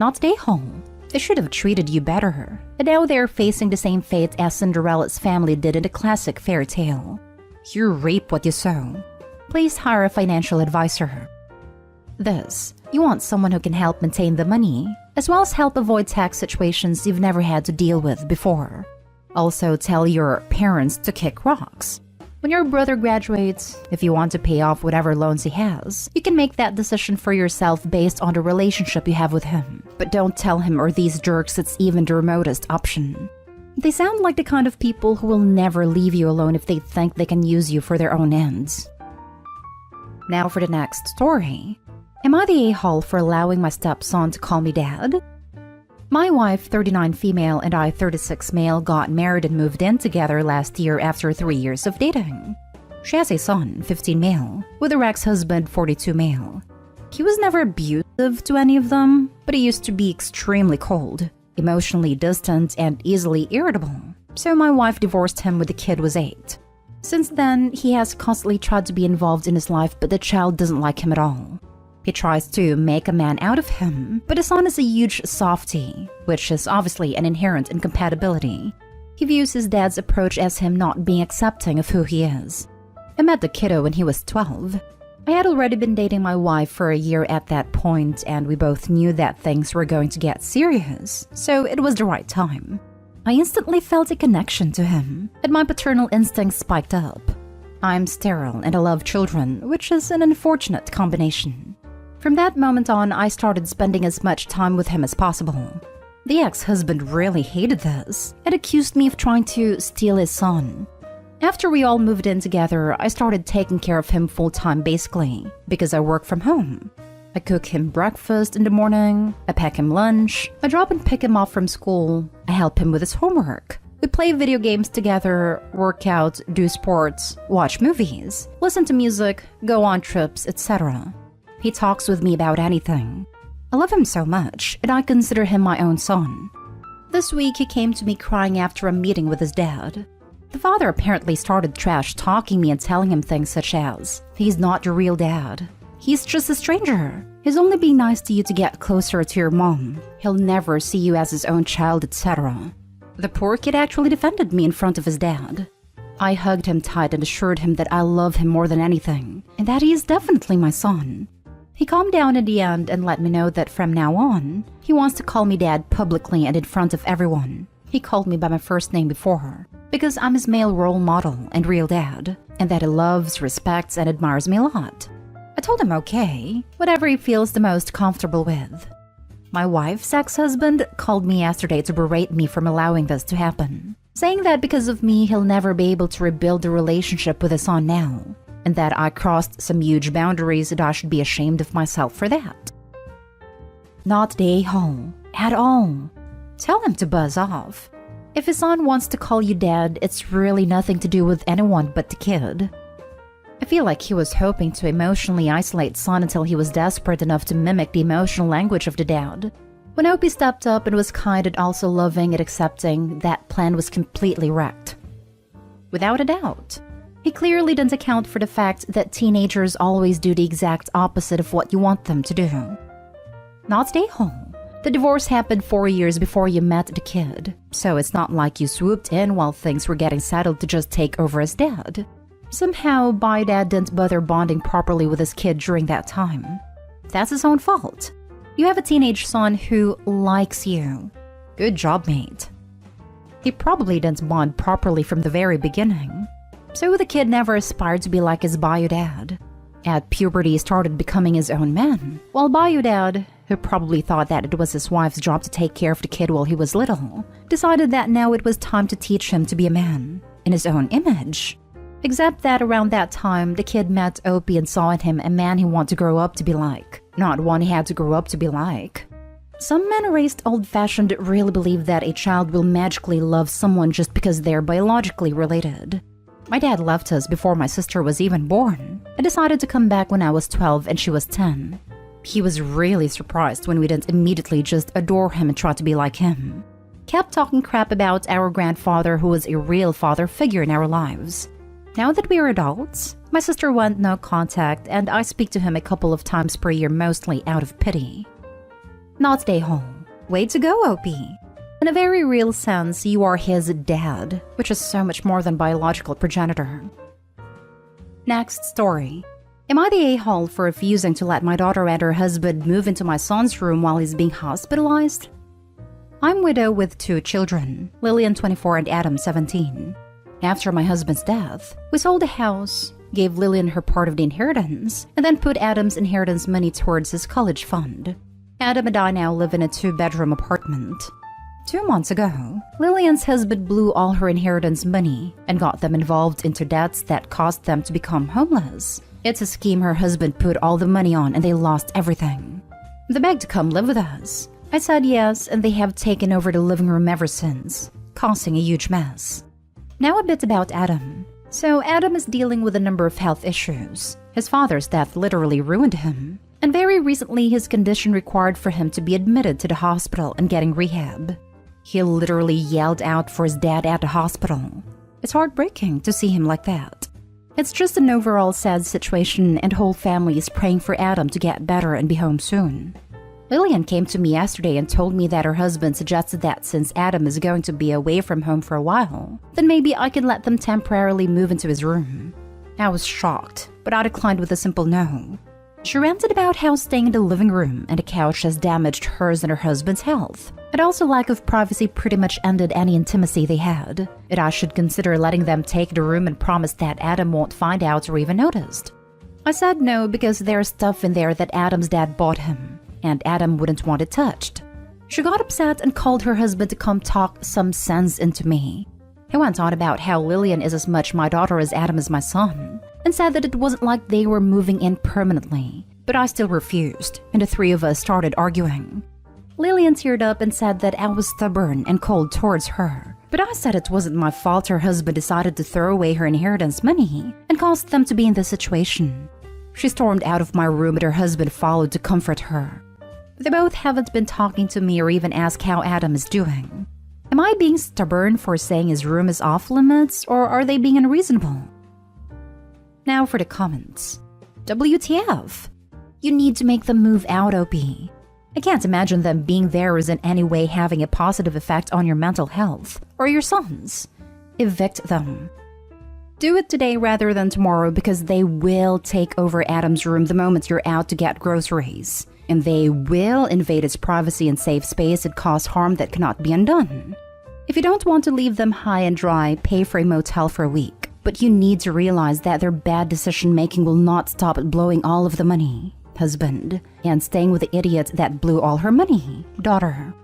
Not a-hole. They should have treated you better, and now they're facing the same fate as Cinderella's family did in the classic fairy tale. You reap what you sow. Please hire a financial advisor. This, you want someone who can help maintain the money, as well as help avoid tax situations you've never had to deal with before. Also, tell your parents to kick rocks. When your brother graduates, if you want to pay off whatever loans he has, you can make that decision for yourself based on the relationship you have with him. But don't tell him or these jerks it's even the remotest option. They sound like the kind of people who will never leave you alone if they think they can use you for their own ends. Now for the next story. Am I the a-hole for allowing my stepson to call me dad? My wife, 39 female, and I, 36 male, got married and moved in together last year after 3 years of dating. She has a son, 15 male, with her ex-husband, 42 male. He was never abusive to any of them, but he used to be extremely cold, emotionally distant, and easily irritable. So my wife divorced him when the kid was 8. Since then, he has constantly tried to be involved in his life, but the child doesn't like him at all. He tries to make a man out of him, but his son is a huge softie, which is obviously an inherent incompatibility. He views his dad's approach as him not being accepting of who he is. I met the kiddo when he was 12. I had already been dating my wife for a year at that point, and we both knew that things were going to get serious, so it was the right time. I instantly felt a connection to him, and my paternal instincts spiked up. I'm sterile and I love children, which is an unfortunate combination. From that moment on, I started spending as much time with him as possible. The ex-husband really hated this and accused me of trying to steal his son. After we all moved in together, I started taking care of him full-time basically, because I work from home. I cook him breakfast in the morning, I pack him lunch, I drop and pick him off from school, I help him with his homework. We play video games together, work out, do sports, watch movies, listen to music, go on trips, etc. He talks with me about anything. I love him so much, and I consider him my own son. This week, he came to me crying after a meeting with his dad. The father apparently started trash-talking me and telling him things such as, he's not your real dad. He's just a stranger. He's only being nice to you to get closer to your mom. He'll never see you as his own child, etc. The poor kid actually defended me in front of his dad. I hugged him tight and assured him that I love him more than anything, and that he is definitely my son. He calmed down in the end and let me know that from now on, he wants to call me dad publicly and in front of everyone. He called me by my first name before, because I'm his male role model and real dad, and that he loves, respects, and admires me a lot. I told him okay, whatever he feels the most comfortable with. My wife's ex-husband called me yesterday to berate me for allowing this to happen, saying that because of me he'll never be able to rebuild the relationship with his son now, and that I crossed some huge boundaries and I should be ashamed of myself for that. Not the a-hole at all. Tell him to buzz off. If his son wants to call you dad, it's really nothing to do with anyone but the kid. I feel like he was hoping to emotionally isolate son until he was desperate enough to mimic the emotional language of the dad. When Opie stepped up and was kind and also loving and accepting, that plan was completely wrecked. Without a doubt. He clearly didn't account for the fact that teenagers always do the exact opposite of what you want them to do. Not stay home. The divorce happened 4 years before you met the kid, so it's not like you swooped in while things were getting settled to just take over as dad. Somehow, Bio-Dad didn't bother bonding properly with his kid during that time. That's his own fault. You have a teenage son who likes you. Good job, mate. He probably didn't bond properly from the very beginning. So the kid never aspired to be like his bio-dad. At puberty, he started becoming his own man, while bio-dad, who probably thought that it was his wife's job to take care of the kid while he was little, decided that now it was time to teach him to be a man, in his own image. Except that around that time, the kid met Opie and saw in him a man he wanted to grow up to be like, not one he had to grow up to be like. Some men raised old-fashioned really believe that a child will magically love someone just because they're biologically related. My dad left us before my sister was even born. I decided to come back when I was 12 and she was 10. He was really surprised when we didn't immediately just adore him and try to be like him. Kept talking crap about our grandfather who was a real father figure in our lives. Now that we are adults, my sister wants no contact and I speak to him a couple of times per year mostly out of pity. Not stay home. Way to go, Opie. In a very real sense, you are his dad, which is so much more than biological progenitor. Next story. Am I the a-hole for refusing to let my daughter and her husband move into my son's room while he's being hospitalized? I'm widow with 2 children, Lillian 24 and Adam 17. After my husband's death, we sold the house, gave Lillian her part of the inheritance, and then put Adam's inheritance money towards his college fund. Adam and I now live in a 2-bedroom apartment. 2 months ago, Lillian's husband blew all her inheritance money and got them involved into debts that caused them to become homeless. It's a scheme her husband put all the money on and they lost everything. They begged to come live with us. I said yes, and they have taken over the living room ever since, causing a huge mess. Now a bit about Adam. So Adam is dealing with a number of health issues. His father's death literally ruined him, and very recently his condition required for him to be admitted to the hospital and getting rehab. He literally yelled out for his dad at the hospital. It's heartbreaking to see him like that. It's just an overall sad situation and whole family is praying for Adam to get better and be home soon. Lillian came to me yesterday and told me that her husband suggested that since Adam is going to be away from home for a while, then maybe I could let them temporarily move into his room. I was shocked, but I declined with a simple no. She ranted about how staying in the living room and the couch has damaged hers and her husband's health, and also lack of privacy pretty much ended any intimacy they had, and I should consider letting them take the room and promise that Adam won't find out or even noticed. I said no because there's stuff in there that Adam's dad bought him, and Adam wouldn't want it touched. She got upset and called her husband to come talk some sense into me. He went on about how Lillian is as much my daughter as Adam is my son, and said that it wasn't like they were moving in permanently, but I still refused, and the 3 of us started arguing. Lillian teared up and said that I was stubborn and cold towards her, but I said it wasn't my fault her husband decided to throw away her inheritance money and caused them to be in this situation. She stormed out of my room and her husband followed to comfort her. They both haven't been talking to me or even asked how Adam is doing. Am I being stubborn for saying his room is off limits, or are they being unreasonable? Now for the comments. WTF? You need to make them move out, Opie. I can't imagine them being there is in any way having a positive effect on your mental health, or your son's. Evict them. Do it today rather than tomorrow because they will take over Adam's room the moment you're out to get groceries. And they will invade his privacy and safe space and cause harm that cannot be undone. If you don't want to leave them high and dry, pay for a motel for a week. But you need to realize that their bad decision-making will not stop at blowing all of the money, husband, and staying with the idiot that blew all her money, daughter.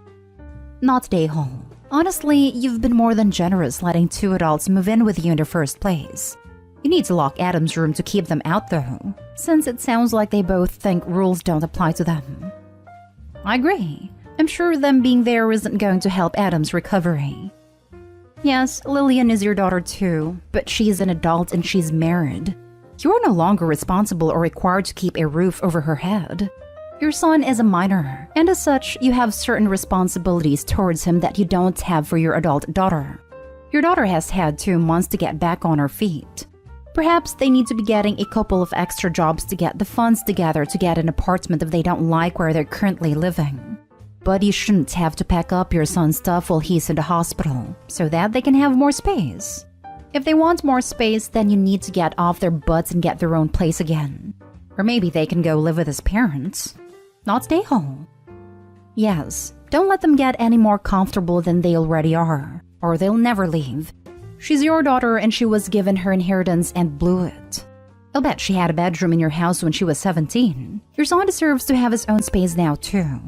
Not day-hole. Honestly, you've been more than generous letting two adults move in with you in the first place. You need to lock Adam's room to keep them out though, since it sounds like they both think rules don't apply to them. I agree. I'm sure them being there isn't going to help Adam's recovery. Yes, Lillian is your daughter too, but she's an adult and she's married. You are no longer responsible or required to keep a roof over her head. Your son is a minor, and as such, you have certain responsibilities towards him that you don't have for your adult daughter. Your daughter has had 2 months to get back on her feet. Perhaps they need to be getting a couple of extra jobs to get the funds together to get an apartment if they don't like where they're currently living. But you shouldn't have to pack up your son's stuff while he's in the hospital, so that they can have more space. If they want more space, then you need to get off their butts and get their own place again. Or maybe they can go live with his parents. Not stay home. Yes, don't let them get any more comfortable than they already are, or they'll never leave. She's your daughter and she was given her inheritance and blew it. I'll bet she had a bedroom in your house when she was 17. Your son deserves to have his own space now too.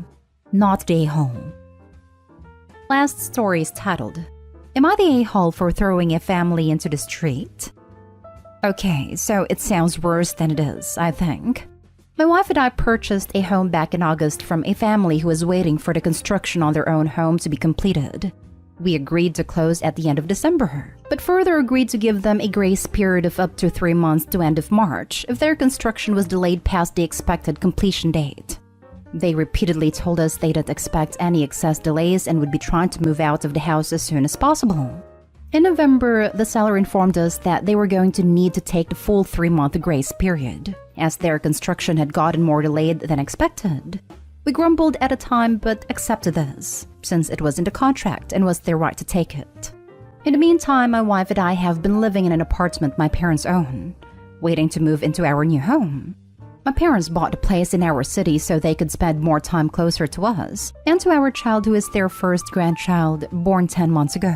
Not stay home. Last story is titled, Am I the a-hole for throwing a family into the street? Okay, so it sounds worse than it is, I think. My wife and I purchased a home back in August from a family who was waiting for the construction on their own home to be completed. We agreed to close at the end of December, but further agreed to give them a grace period of up to 3 months to end of March if their construction was delayed past the expected completion date. They repeatedly told us they didn't expect any excess delays and would be trying to move out of the house as soon as possible. In November, the seller informed us that they were going to need to take the full 3-month grace period, as their construction had gotten more delayed than expected. We grumbled at the time but accepted this, since it was in the contract and was their right to take it. In the meantime, my wife and I have been living in an apartment my parents own, waiting to move into our new home. My parents bought a place in our city so they could spend more time closer to us, and to our child who is their first grandchild, born 10 months ago.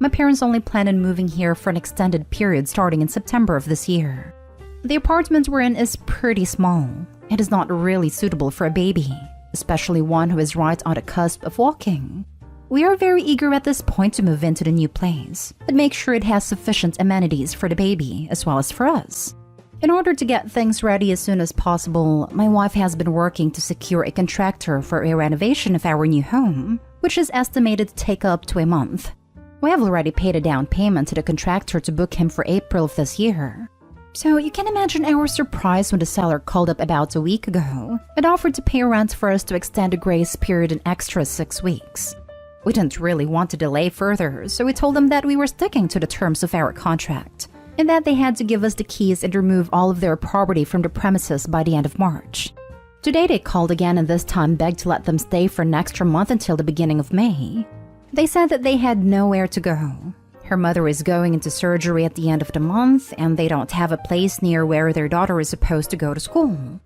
My parents only plan on moving here for an extended period starting in September of this year. The apartment we're in is pretty small. It is not really suitable for a baby, especially one who is right on the cusp of walking. We are very eager at this point to move into the new place, but make sure it has sufficient amenities for the baby as well as for us. In order to get things ready as soon as possible, my wife has been working to secure a contractor for a renovation of our new home, which is estimated to take up to a month. We have already paid a down payment to the contractor to book him for April of this year. So you can imagine our surprise when the seller called up about a week ago and offered to pay rent for us to extend the grace period an extra 6 weeks. We didn't really want to delay further, so we told them that we were sticking to the terms of our contract, and that they had to give us the keys and remove all of their property from the premises by the end of March. Today they called again and this time begged to let them stay for an extra month until the beginning of May. They said that they had nowhere to go. Her mother is going into surgery at the end of the month, and they don't have a place near where their daughter is supposed to go to school.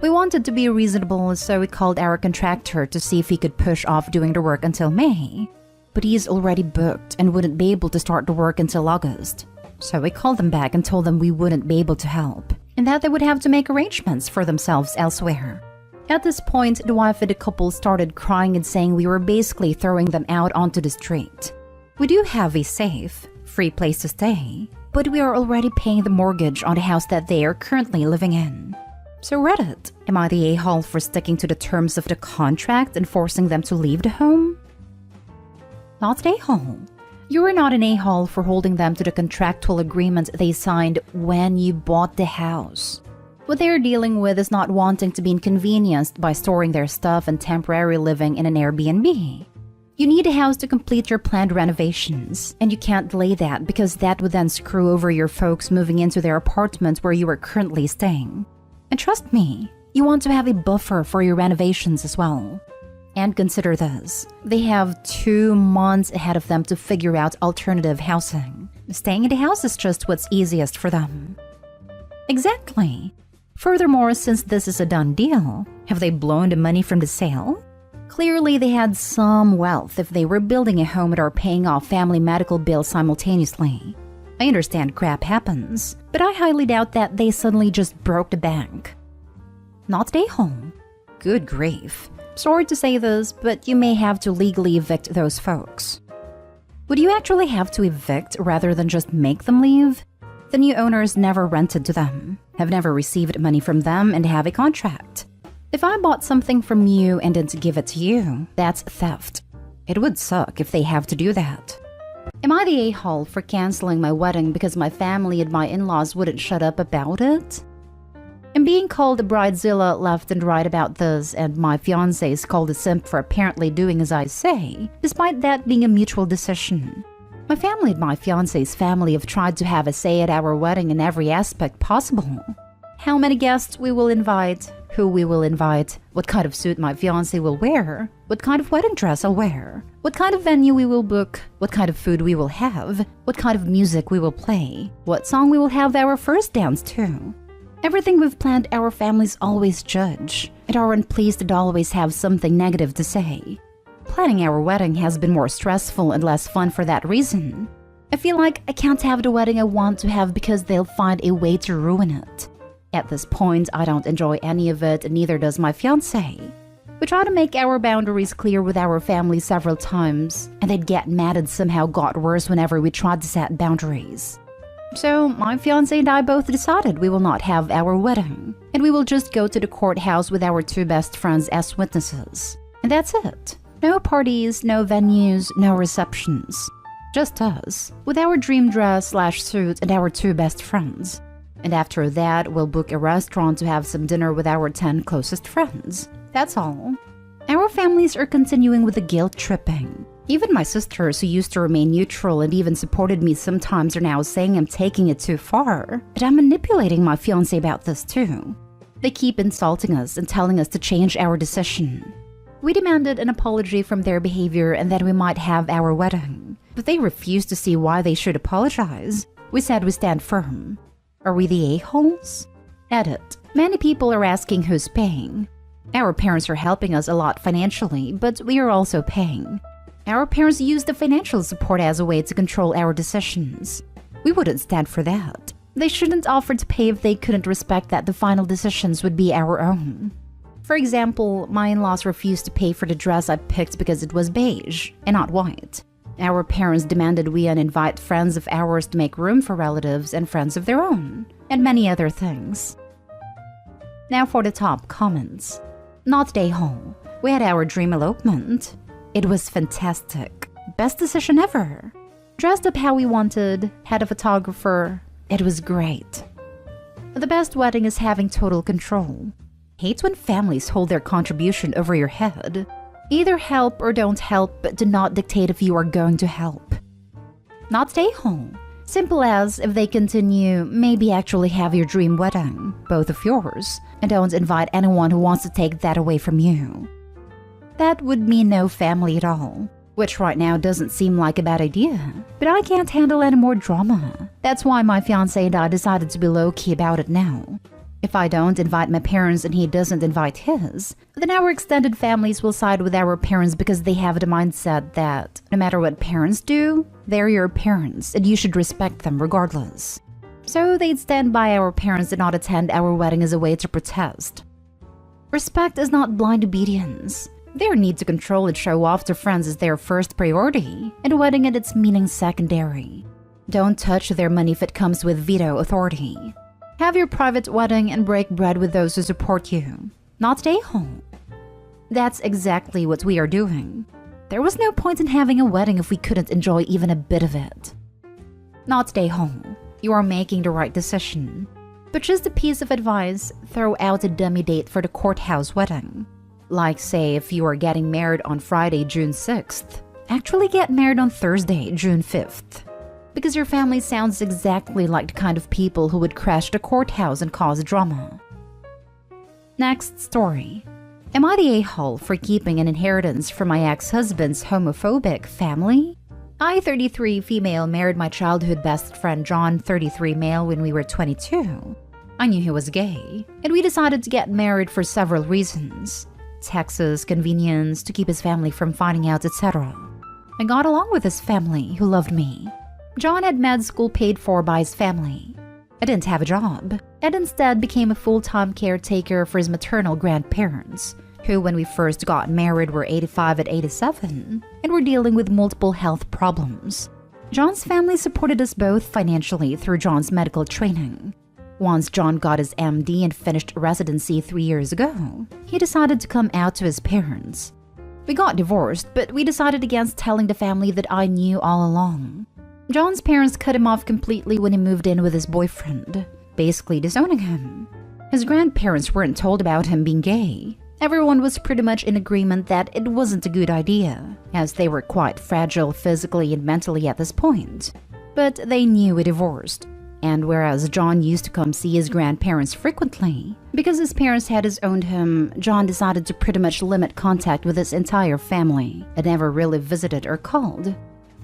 We wanted to be reasonable, so we called our contractor to see if he could push off doing the work until May. But he is already booked and wouldn't be able to start the work until August. So we called them back and told them we wouldn't be able to help, and that they would have to make arrangements for themselves elsewhere. At this point, the wife of the couple started crying and saying we were basically throwing them out onto the street. We do have a safe, free place to stay, but we are already paying the mortgage on the house that they are currently living in. So Reddit, am I the a-hole for sticking to the terms of the contract and forcing them to leave the home? Not an a-hole. You are not an a-hole for holding them to the contractual agreement they signed when you bought the house. What they are dealing with is not wanting to be inconvenienced by storing their stuff and temporarily living in an Airbnb. You need a house to complete your planned renovations, and you can't delay that because that would then screw over your folks moving into their apartment where you are currently staying. And trust me, you want to have a buffer for your renovations as well. And consider this, they have 2 months ahead of them to figure out alternative housing. Staying in the house is just what's easiest for them. Exactly. Furthermore, since this is a done deal, have they blown the money from the sale? Clearly, they had some wealth if they were building a home and are paying off family medical bills simultaneously. I understand crap happens, but I highly doubt that they suddenly just broke the bank. Not stay home. Good grief. Sorry to say this, but you may have to legally evict those folks. Would you actually have to evict rather than just make them leave? The new owners never rented to them, have never received money from them, and have a contract. If I bought something from you and didn't give it to you, that's theft. It would suck if they have to do that. Am I the a-hole for canceling my wedding because my family and my in-laws wouldn't shut up about it? I'm being called a bridezilla left and right about this, and my fiancé is called a simp for apparently doing as I say, despite that being a mutual decision. My family and my fiancé's family have tried to have a say at our wedding in every aspect possible. How many guests we will invite, who we will invite, what kind of suit my fiancé will wear, what kind of wedding dress I'll wear, what kind of venue we will book, what kind of food we will have, what kind of music we will play, what song we will have our first dance to. Everything we've planned our families always judge, and aren't pleased and always have something negative to say. Planning our wedding has been more stressful and less fun for that reason. I feel like I can't have the wedding I want to have because they'll find a way to ruin it. At this point, I don't enjoy any of it, and neither does my fiancé. We try to make our boundaries clear with our family several times, and they'd get mad and somehow got worse whenever we tried to set boundaries. So, my fiancé and I both decided we will not have our wedding, and we will just go to the courthouse with our two best friends as witnesses. And that's it. No parties, no venues, no receptions. Just us, with our dream dress/suit and our two best friends. And after that, we'll book a restaurant to have some dinner with our 10 closest friends. That's all. Our families are continuing with the guilt tripping. Even my sisters, who used to remain neutral and even supported me sometimes, are now saying I'm taking it too far. But I'm manipulating my fiancé about this too. They keep insulting us and telling us to change our decision. We demanded an apology from their behavior and that we might have our wedding. But they refused to see why they should apologize. We said we stand firm. Are we the a-holes? Edit. Many people are asking who's paying. Our parents are helping us a lot financially, but we are also paying. Our parents use the financial support as a way to control our decisions. We wouldn't stand for that. They shouldn't offer to pay if they couldn't respect that the final decisions would be our own. For example, my in-laws refused to pay for the dress I picked because it was beige and not white. Our parents demanded we uninvite friends of ours to make room for relatives and friends of their own, and many other things. Now for the top comments. Not day home. We had our dream elopement. It was fantastic. Best decision ever. Dressed up how we wanted, had a photographer. It was great. The best wedding is having total control. Hate when families hold their contribution over your head. Either help or don't help, but do not dictate if you are going to help. Not stay home. Simple as, if they continue, maybe actually have your dream wedding, both of yours, and don't invite anyone who wants to take that away from you. That would mean no family at all, which right now doesn't seem like a bad idea, but I can't handle any more drama. That's why my fiancé and I decided to be low-key about it now. If I don't invite my parents and he doesn't invite his, then our extended families will side with our parents because they have the mindset that no matter what parents do, they're your parents and you should respect them regardless. So they'd stand by our parents and not attend our wedding as a way to protest. Respect is not blind obedience. Their need to control and show off to friends is their first priority, and a wedding and its meaning secondary. Don't touch their money if it comes with veto authority. Have your private wedding and break bread with those who support you. Not stay home. That's exactly what we are doing. There was no point in having a wedding if we couldn't enjoy even a bit of it. Not stay home. You are making the right decision. But just a piece of advice, throw out a dummy date for the courthouse wedding. Like say if you are getting married on Friday, June 6th, actually get married on Thursday, June 5th. Because your family sounds exactly like the kind of people who would crash the courthouse and cause drama. Next story. Am I the a-hole for keeping an inheritance from my ex-husband's homophobic family? I, 33, female, married my childhood best friend John, 33, male, when we were 22. I knew he was gay, and we decided to get married for several reasons. taxes, convenience, to keep his family from finding out, etc. I got along with his family, who loved me. John had med school paid for by his family. I didn't have a job, and instead became a full-time caretaker for his maternal grandparents, who when we first got married were 85 and 87, and were dealing with multiple health problems. John's family supported us both financially through John's medical training. Once John got his MD and finished residency 3 years ago, he decided to come out to his parents. We got divorced, but we decided against telling the family that I knew all along. John's parents cut him off completely when he moved in with his boyfriend, basically disowning him. His grandparents weren't told about him being gay. Everyone was pretty much in agreement that it wasn't a good idea, as they were quite fragile physically and mentally at this point. But they knew we divorced. And whereas John used to come see his grandparents frequently, because his parents had disowned him, John decided to pretty much limit contact with his entire family and never really visited or called.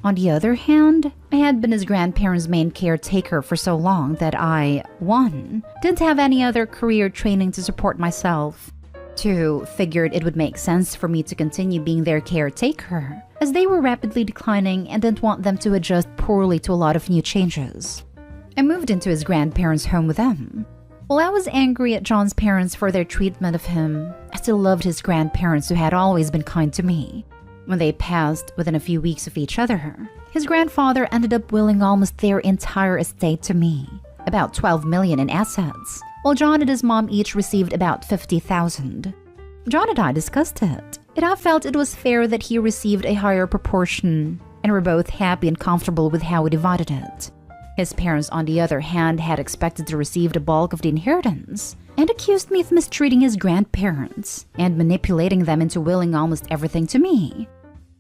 On the other hand, I had been his grandparents' main caretaker for so long that I, 1, didn't have any other career training to support myself. 2, figured it would make sense for me to continue being their caretaker, as they were rapidly declining and didn't want them to adjust poorly to a lot of new changes. I moved into his grandparents' home with them. While I was angry at John's parents for their treatment of him, I still loved his grandparents who had always been kind to me. When they passed within a few weeks of each other, his grandfather ended up willing almost their entire estate to me, about $12 million in assets, while John and his mom each received about $50,000. John and I discussed it, and I felt it was fair that he received a higher proportion, and were both happy and comfortable with how we divided it. His parents, on the other hand, had expected to receive the bulk of the inheritance and accused me of mistreating his grandparents and manipulating them into willing almost everything to me.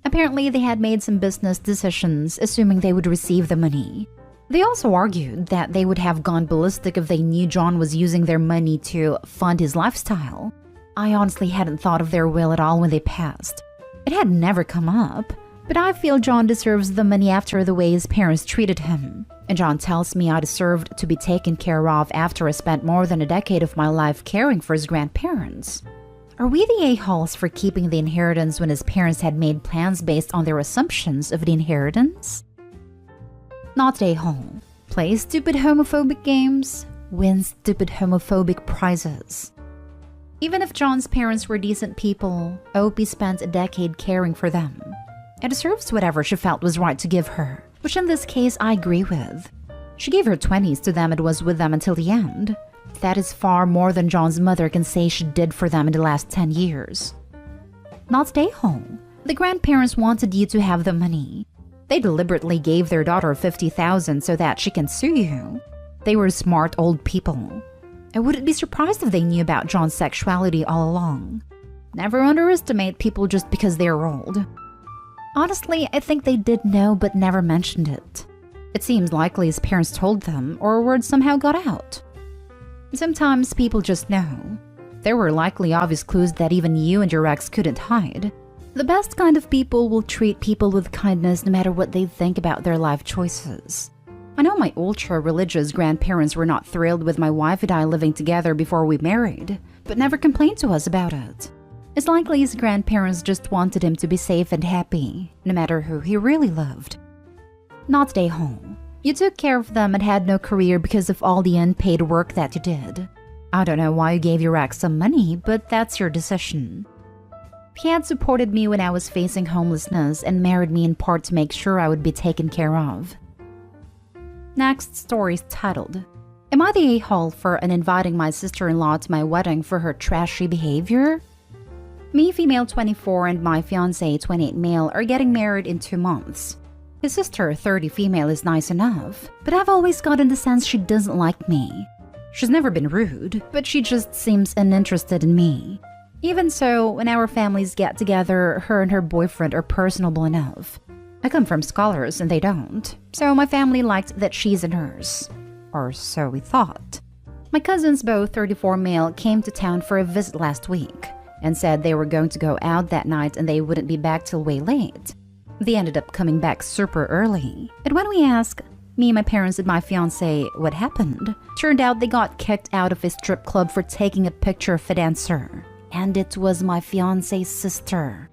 Apparently, they had made some business decisions, assuming they would receive the money. They also argued that they would have gone ballistic if they knew John was using their money to fund his lifestyle. I honestly hadn't thought of their will at all when they passed. It had never come up, but I feel John deserves the money after the way his parents treated him. And John tells me I deserved to be taken care of after I spent more than a decade of my life caring for his grandparents. Are we the a-holes for keeping the inheritance when his parents had made plans based on their assumptions of the inheritance? Not a-hole. Play stupid homophobic games, win stupid homophobic prizes. Even if John's parents were decent people, Opie spent a decade caring for them. It deserves whatever she felt was right to give her, which in this case I agree with. She gave her 20s to them and was with them until the end. That is far more than John's mother can say she did for them in the last 10 years. Not stay home. The grandparents wanted you to have the money. They deliberately gave their daughter $50,000 so that she can sue you. They were smart old people. I wouldn't be surprised if they knew about John's sexuality all along. Never underestimate people just because they're old. Honestly, I think they did know but never mentioned it. It seems likely his parents told them, or word somehow got out. Sometimes people just know. There were likely obvious clues that even you and your ex couldn't hide. The best kind of people will treat people with kindness no matter what they think about their life choices. I know my ultra-religious grandparents were not thrilled with my wife and I living together before we married, but never complained to us about it. It's likely his grandparents just wanted him to be safe and happy, no matter who he really loved. Not stay home. You took care of them and had no career because of all the unpaid work that you did. I don't know why you gave your ex some money, but that's your decision. He had supported me when I was facing homelessness and married me in part to make sure I would be taken care of. Next story is titled, Am I the a-hole for uninviting my sister-in-law to my wedding for her trashy behavior? Me, female 24, and my fiancé, 28 male, are getting married in 2 months. His sister, 30 female, is nice enough, but I've always gotten the sense she doesn't like me. She's never been rude, but she just seems uninterested in me. Even so, when our families get together, her and her boyfriend are personable enough. I come from scholars and they don't, so my family liked that she's a nurse. Or so we thought. My cousins, both 34 male, came to town for a visit last week and said they were going to go out that night and they wouldn't be back till way late. They ended up coming back super early. And when we asked, me, my parents, and my fiancé, what happened, turned out they got kicked out of a strip club for taking a picture of a dancer. and it was my fiance's sister.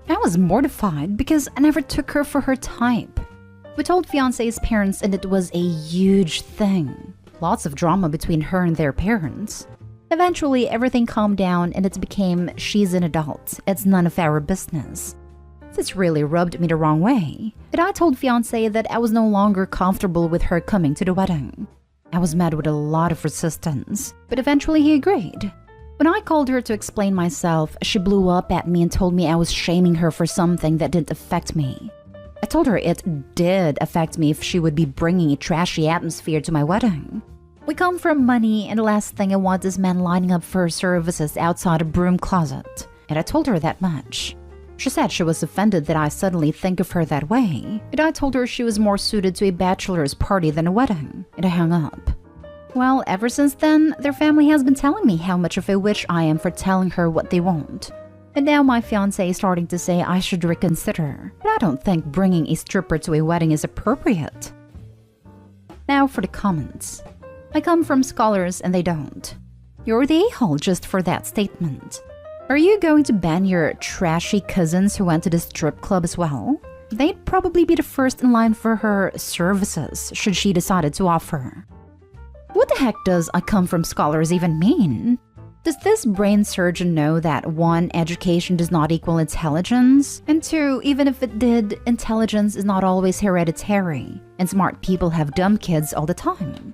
I was mortified because I never took her for her type. We told fiance's parents and it was a huge thing. Lots of drama between her and their parents. Eventually, everything calmed down and it became she's an adult, it's none of our business. This really rubbed me the wrong way, and I told fiancé that I was no longer comfortable with her coming to the wedding. I was met with a lot of resistance, but eventually he agreed. When I called her to explain myself, she blew up at me and told me I was shaming her for something that didn't affect me. I told her it did affect me if she would be bringing a trashy atmosphere to my wedding. We come from money, and the last thing I want is men lining up for services outside a broom closet, and I told her that much. She said she was offended that I suddenly think of her that way, and I told her she was more suited to a bachelor's party than a wedding, and I hung up. Well, ever since then, their family has been telling me how much of a witch I am for telling her what they want. And now my fiancé is starting to say I should reconsider, but I don't think bringing a stripper to a wedding is appropriate. Now for the comments. I come from scholars and they don't. You're the a-hole just for that statement. Are you going to ban your trashy cousins who went to the strip club as well? They'd probably be the first in line for her services should she decided to offer. What the heck does I come from scholars even mean? Does this brain surgeon know that 1, education does not equal intelligence, and 2, even if it did, intelligence is not always hereditary, and smart people have dumb kids all the time?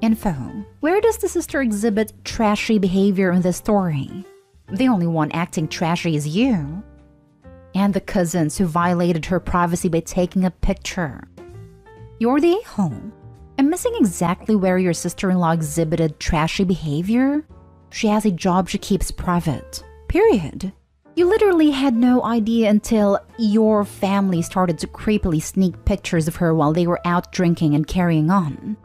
Info. Where does the sister exhibit trashy behavior in this story? The only one acting trashy is you. And the cousins who violated her privacy by taking a picture. You're the a-hole. I'm missing exactly where your sister-in-law exhibited trashy behavior. She has a job she keeps private. Period. You literally had no idea until your family started to creepily sneak pictures of her while they were out drinking and carrying on.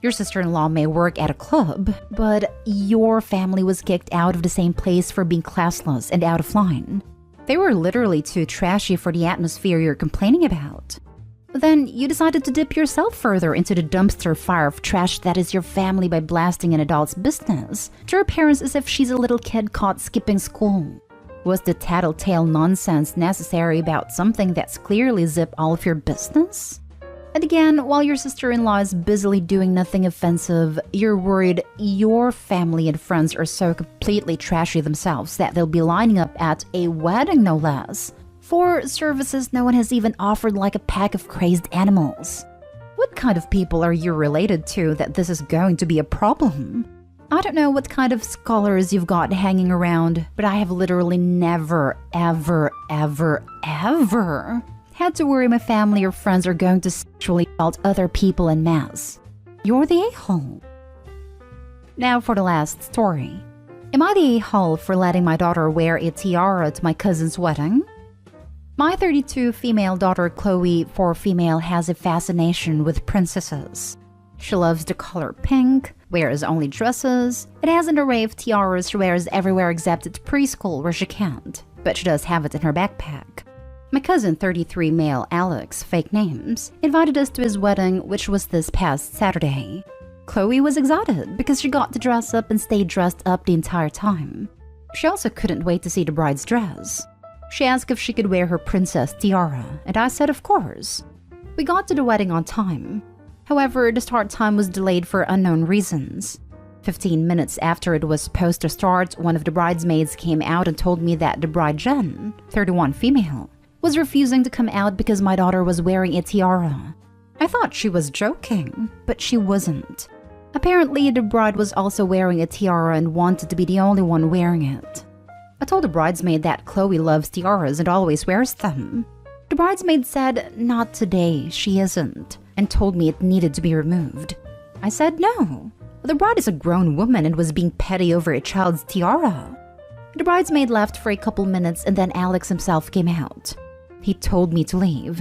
Your sister-in-law may work at a club, but your family was kicked out of the same place for being classless and out of line. They were literally too trashy for the atmosphere you're complaining about. But then you decided to dip yourself further into the dumpster fire of trash that is your family by blasting an adult's business to her parents as if she's a little kid caught skipping school. Was the tattletale nonsense necessary about something that's clearly zip all of your business? And again, while your sister-in-law is busily doing nothing offensive, you're worried your family and friends are so completely trashy themselves that they'll be lining up at a wedding, no less, for services no one has even offered, like a pack of crazed animals. What kind of people are you related to that this is going to be a problem? I don't know what kind of scholars you've got hanging around, but I have literally never, ever had to worry my family or friends are going to sexually assault other people en masse. You're the a-hole. Now for the last story. Am I the a-hole for letting my daughter wear a tiara to my cousin's wedding? My 32 female daughter Chloe, for female, has a fascination with princesses. She loves the color pink, wears only dresses, and has an array of tiaras she wears everywhere except at preschool where she can't, but she does have it in her backpack. My cousin 33 male Alex, fake names, invited us to his wedding, which was this past Saturday. Chloe was excited because she got to dress up and stay dressed up the entire time. She also couldn't wait to see the bride's dress. She asked if she could wear her princess tiara, and I said of course. We got to the wedding on time. However, the start time was delayed for unknown reasons. 15 minutes after it was supposed to start, one of the bridesmaids came out and told me that the bride Jen, 31 female, was refusing to come out because my daughter was wearing a tiara. I thought she was joking, but she wasn't. Apparently, the bride was also wearing a tiara and wanted to be the only one wearing it. I told the bridesmaid that Chloe loves tiaras and always wears them. The bridesmaid said, not today, she isn't, and told me it needed to be removed. I said no. The bride is a grown woman and was being petty over a child's tiara. The bridesmaid left for a couple minutes and then Alex himself came out. He told me to leave.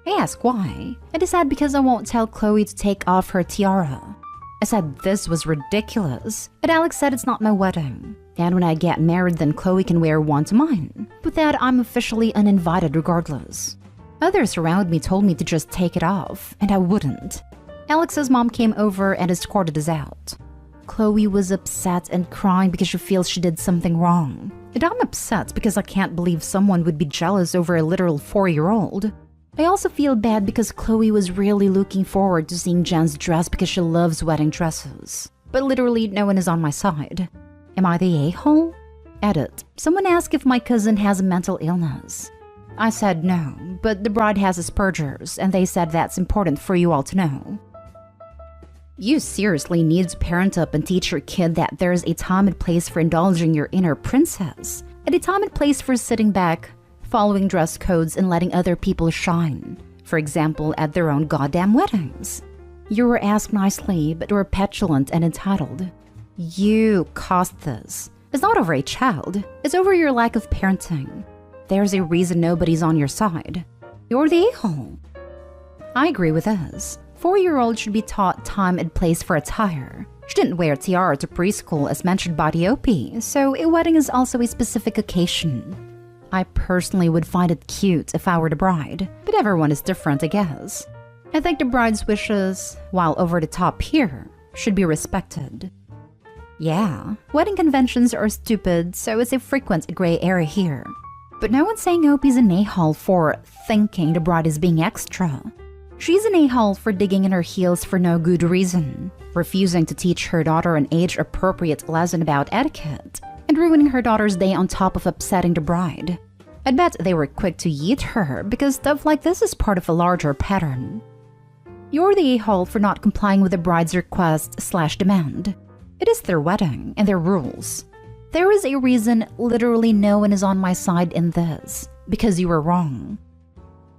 I asked why, and he said because I won't tell Chloe to take off her tiara. I said this was ridiculous, and Alex said it's not my wedding, and when I get married then Chloe can wear one to mine, but that I'm officially uninvited regardless. Others around me told me to just take it off, and I wouldn't. Alex's mom came over and escorted us out. Chloe was upset and crying because she feels she did something wrong. And I'm upset because I can't believe someone would be jealous over a literal 4-year-old. I also feel bad because Chloe was really looking forward to seeing Jen's dress because she loves wedding dresses. But literally no one is on my side. Am I the a-hole? Edit. Someone asked if my cousin has a mental illness. I said no, but the bride has Asperger's, and they said that's important for you all to know. You seriously need to parent up and teach your kid that there's a time and place for indulging your inner princess, and a time and place for sitting back, following dress codes, and letting other people shine. For example, at their own goddamn weddings. You were asked nicely, but were petulant and entitled. You caused this. It's not over a child, it's over your lack of parenting. There's a reason nobody's on your side. You're the a-hole. I agree with this. 4-year-olds should be taught time and place for attire. She didn't wear a tiara to preschool as mentioned by the OP, so a wedding is also a specific occasion. I personally would find it cute if I were the bride, but everyone is different, I guess. I think the bride's wishes, while over the top here, should be respected. Yeah, wedding conventions are stupid, so it's a frequent gray area here. But no one's saying OP's an a-hole for thinking the bride is being extra. She's an a-hole for digging in her heels for no good reason, refusing to teach her daughter an age-appropriate lesson about etiquette, and ruining her daughter's day on top of upsetting the bride. I'd bet they were quick to yeet her because stuff like this is part of a larger pattern. You're the a-hole for not complying with the bride's request/demand. It is their wedding and their rules. There is a reason literally no one is on my side in this, because you were wrong.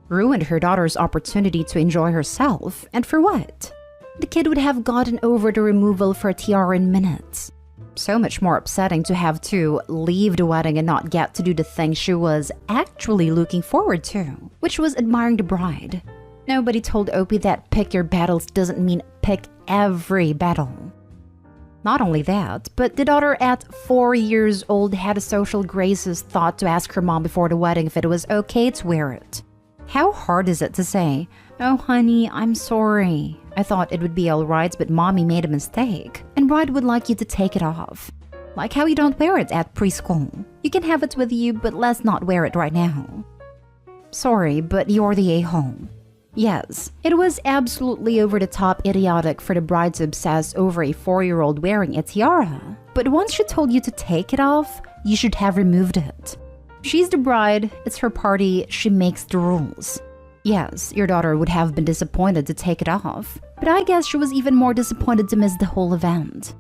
Ruined her daughter's opportunity to enjoy herself, and for what? The kid would have gotten over the removal for a tiara in minutes. So much more upsetting to have to leave the wedding and not get to do the thing she was actually looking forward to, which was admiring the bride. Nobody told Opie that pick your battles doesn't mean pick every battle. Not only that, but the daughter at 4 years old had a social graces thought to ask her mom before the wedding if it was okay to wear it. How hard is it to say, "Oh honey, I'm sorry. I thought it would be alright, but mommy made a mistake, and bride would like you to take it off." Like how you don't wear it at preschool. You can have it with you, but let's not wear it right now. Sorry, but you're the a-hole. Yes, it was absolutely over-the-top idiotic for the bride to obsess over a 4-year-old wearing a tiara. But once she told you to take it off, you should have removed it. She's the bride, it's her party, she makes the rules. Yes, your daughter would have been disappointed to take it off, but I guess she was even more disappointed to miss the whole event.